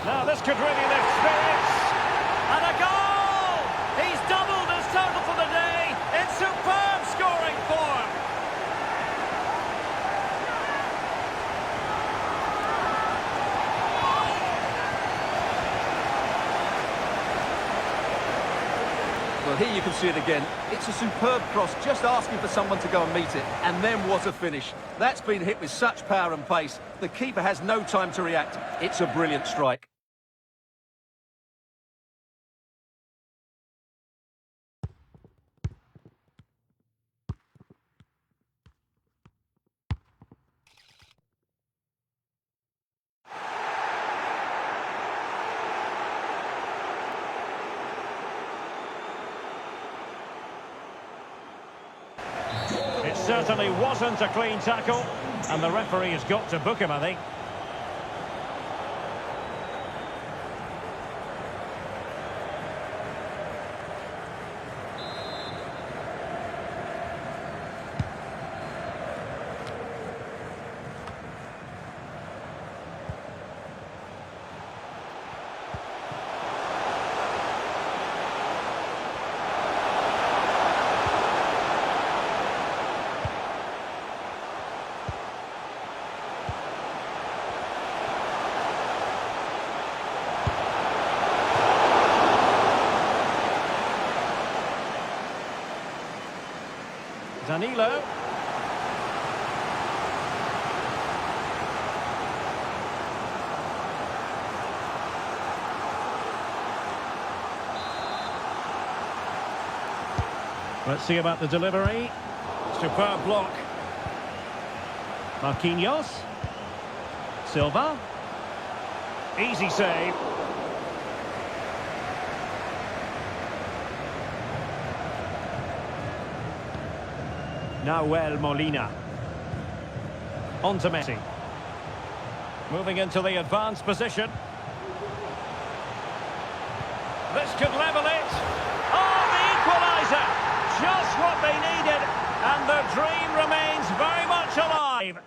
Now this could really lift spirits. And a goal! He's doubled his total for the day in superb scoring form. Well, here you can see it again. It's a superb cross, just asking for someone to go and meet it. And then what a finish. That's been hit with such power and pace. The keeper has no time to react. It's a brilliant strike. It certainly wasn't a clean tackle, and the referee has got to book him, I think. Danilo. Let's see about the delivery. Superb block. Marquinhos. Silva. Easy save. Nahuel Molina. On to Messi. Moving into the advanced position. This could level it. Oh, the equaliser! Just what they needed, and the dream remains very much alive.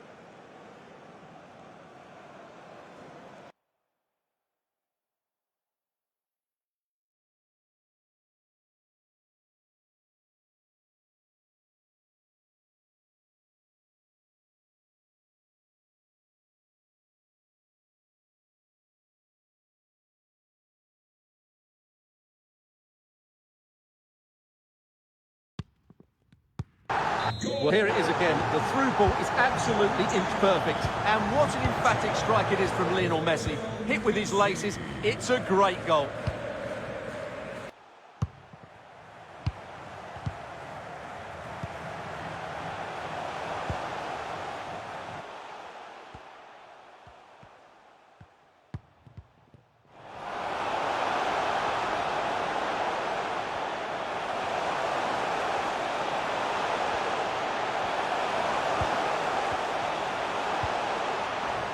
Well, here it is again. The through ball is absolutely inch perfect. And what an emphatic strike it is from Lionel Messi. Hit with his laces. It's a great goal.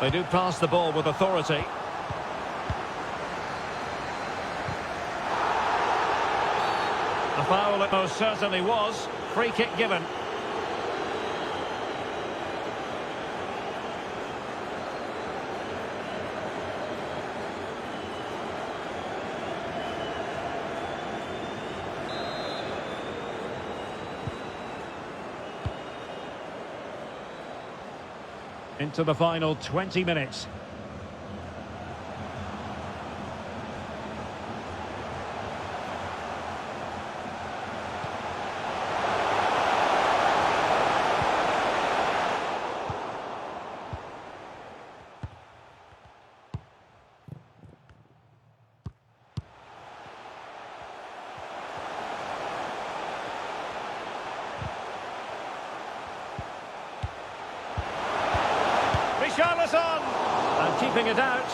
They do pass the ball with authority. A foul it most certainly was. Free kick given. Into the final 20 minutes. Richarlison! And keeping it out.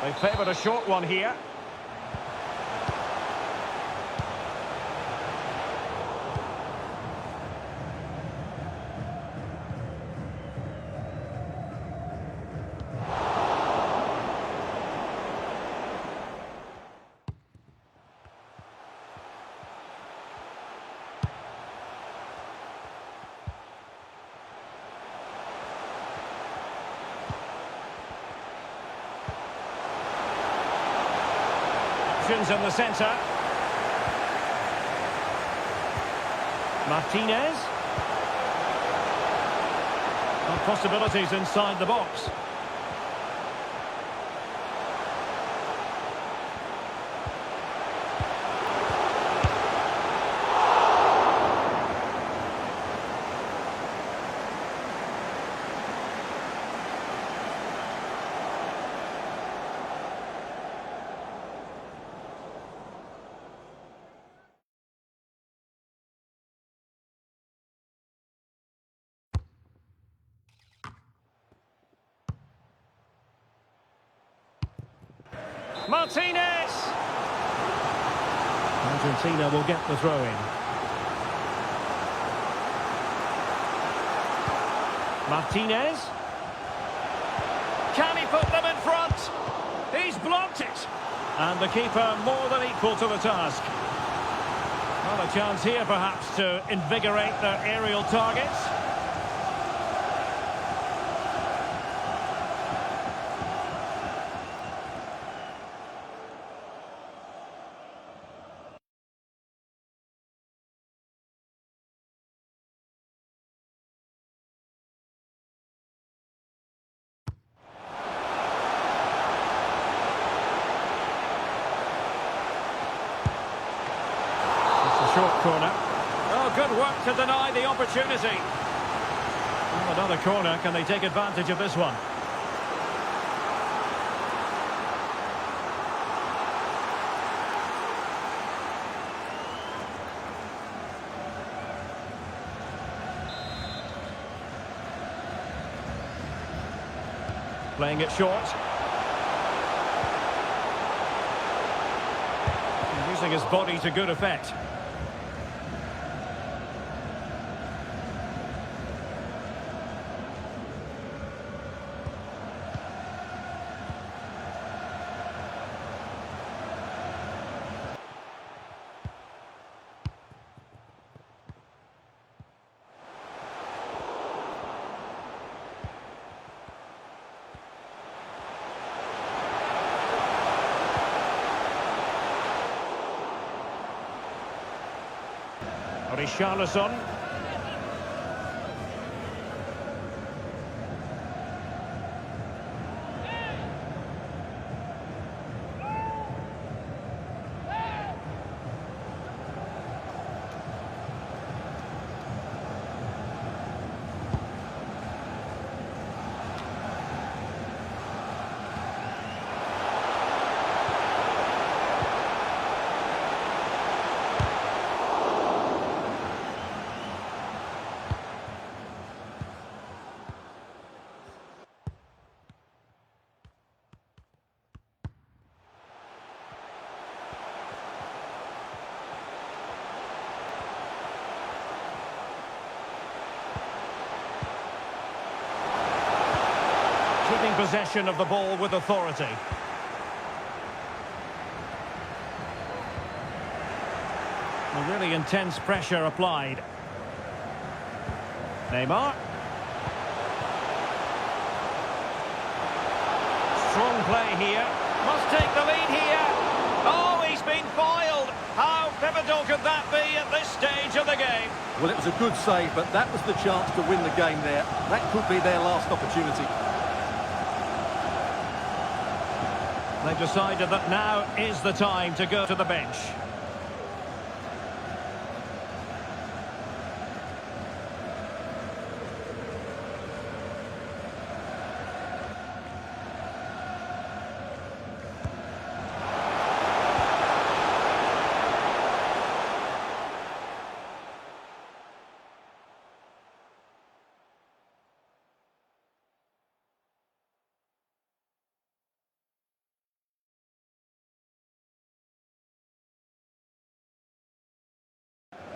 They favoured a short one here. Options in the centre. Martinez. And possibilities inside the box. Martinez! Argentina will get the throw-in. Martinez. Can he put them in front? He's blocked it. And the keeper more than equal to the task. Well, a chance here perhaps to invigorate their aerial targets. Corner. Oh, good work to deny the opportunity. Well, another corner. Can they take advantage of this one? Playing it short. Using his body to good effect. Richarlison. Keeping possession of the ball with authority. A really intense pressure applied. Neymar. Strong play here. Must take the lead here. Oh, he's been foiled. How pivotal could that be at this stage of the game? Well, it was a good save, but that was the chance to win the game there. That could be their last opportunity. They've decided that now is the time to go to the bench.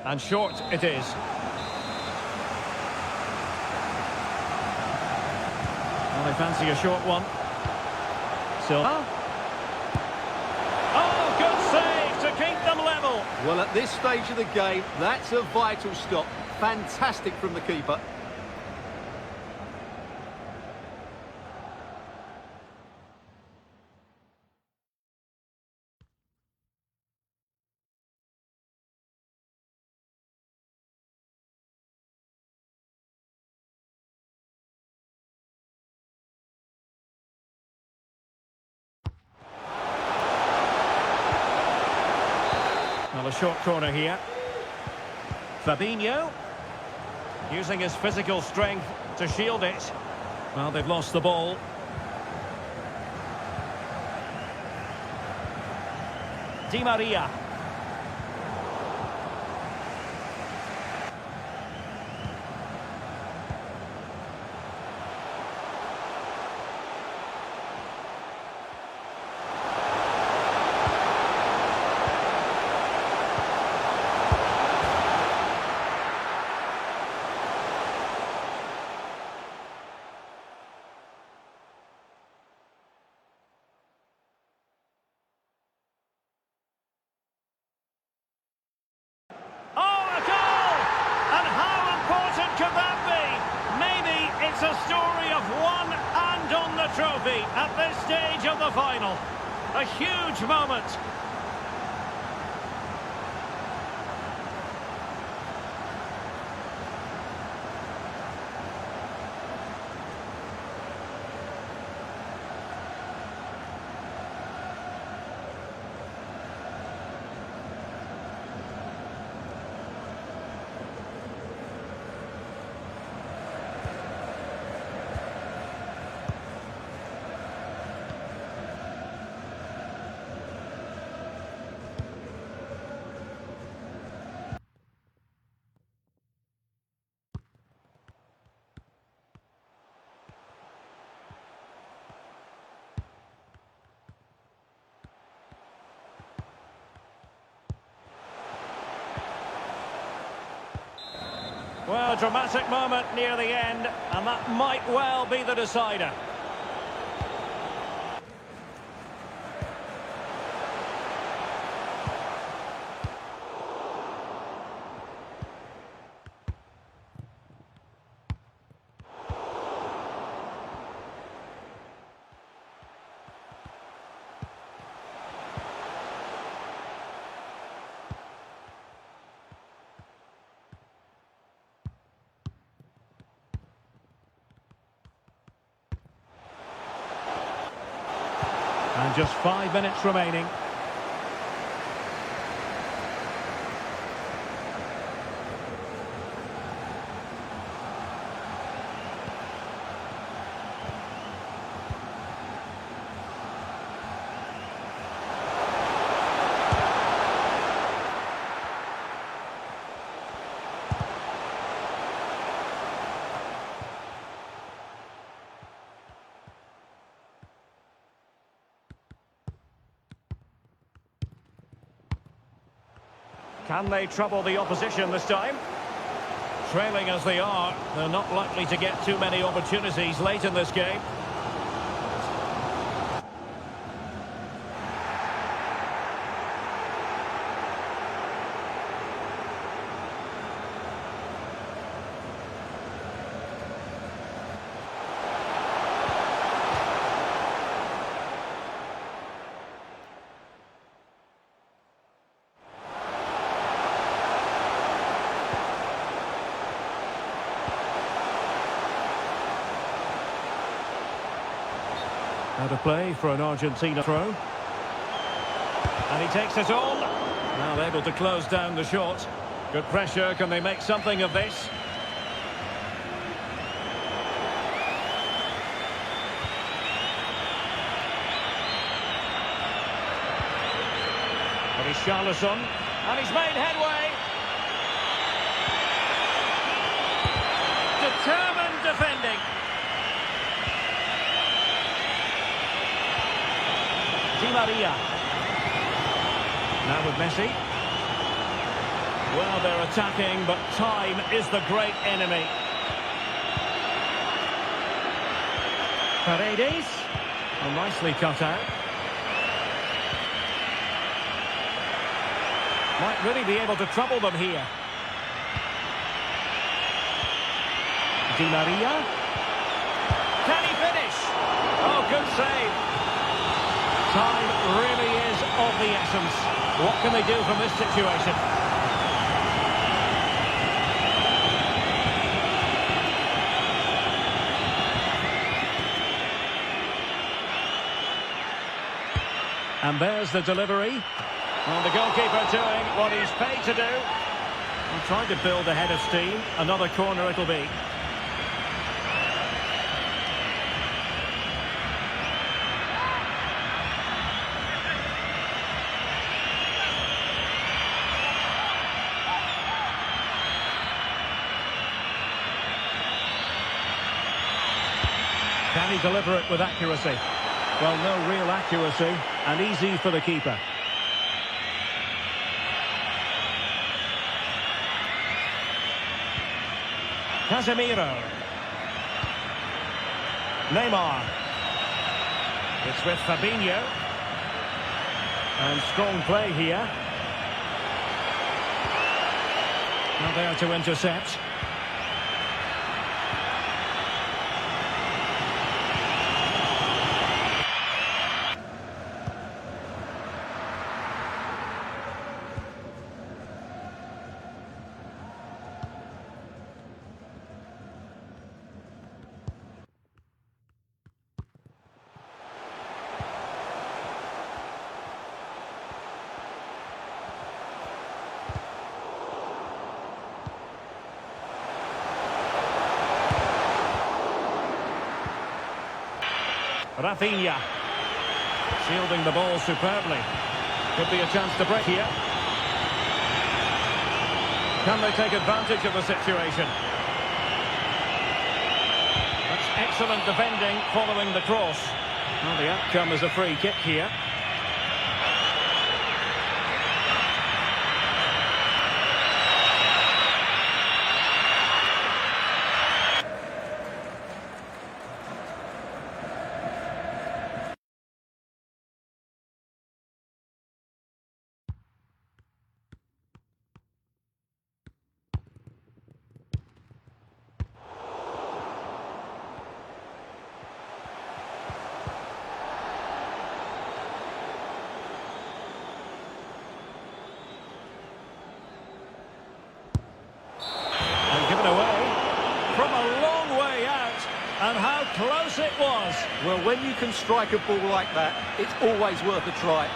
And short it is. Well, they fancy a short one. Silva. Oh, good save to keep them level. Well, at this stage of the game, that's a vital stop. Fantastic from the keeper. Well, a short corner here. Fabinho. Using his physical strength to shield it. Well, they've lost the ball. Di Maria. It's a story of one and on the trophy at this stage of the final. A huge moment. Well, dramatic moment near the end, and that might well be the decider. And just 5 minutes remaining. Can they trouble the opposition this time? Trailing as they are, they're not likely to get too many opportunities late in this game. Out of play for an Argentina throw. And he takes it on. Now able to close down the shot. Good pressure. Can they make something of this? Richarlison. And he's made headway. Determined defending. Di Maria. Now with Messi. Well, they're attacking, but time is the great enemy. Paredes. Oh, nicely cut out. Might really be able to trouble them here. Di Maria. Can he finish? Oh, good save. Time really is of the essence. What can they do from this situation? And there's the delivery. And the goalkeeper doing what he's paid to do. And trying to build a head of steam. Another corner it'll be. Can he deliver it with accuracy? Well, no real accuracy, and easy for the keeper. Casemiro. Neymar. It's with Fabinho. And strong play here. Now there to intercept. Rafinha. Shielding the ball superbly. Could be a chance to break here. Can they take advantage of the situation? That's excellent defending following the cross. Well, the outcome is a free kick here. close it was. Well, when you can strike a ball like that, it's always worth a try.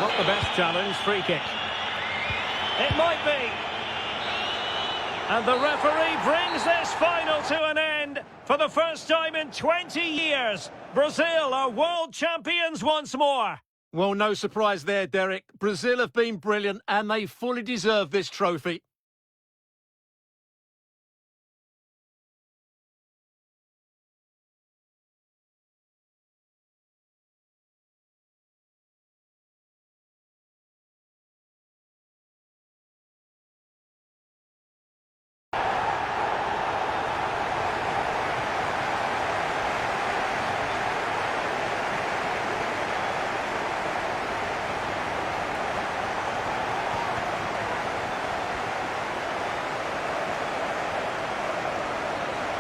Not the best challenge, free kick. It might be. And the referee brings this final to an end. For the first time in 20 years, Brazil are world champions once more. Well, no surprise there, Derek. Brazil have been brilliant and they fully deserve this trophy.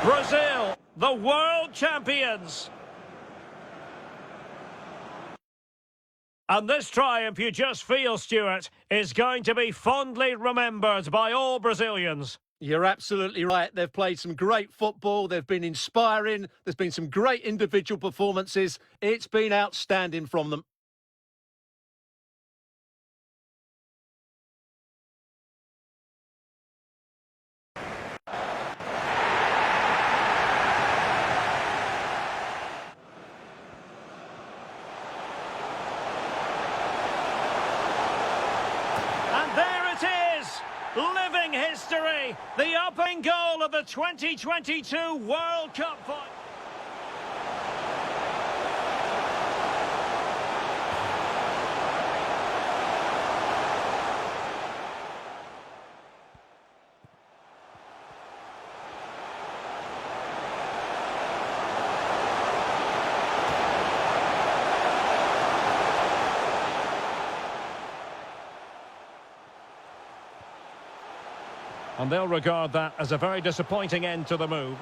Brazil, the world champions. And this triumph, you just feel, Stuart, is going to be fondly remembered by all Brazilians. You're absolutely right. They've played some great football. They've been inspiring. There's been some great individual performances. It's been outstanding from them. Living history, the opening goal of the 2022 World Cup final. And they'll regard that as a very disappointing end to the move.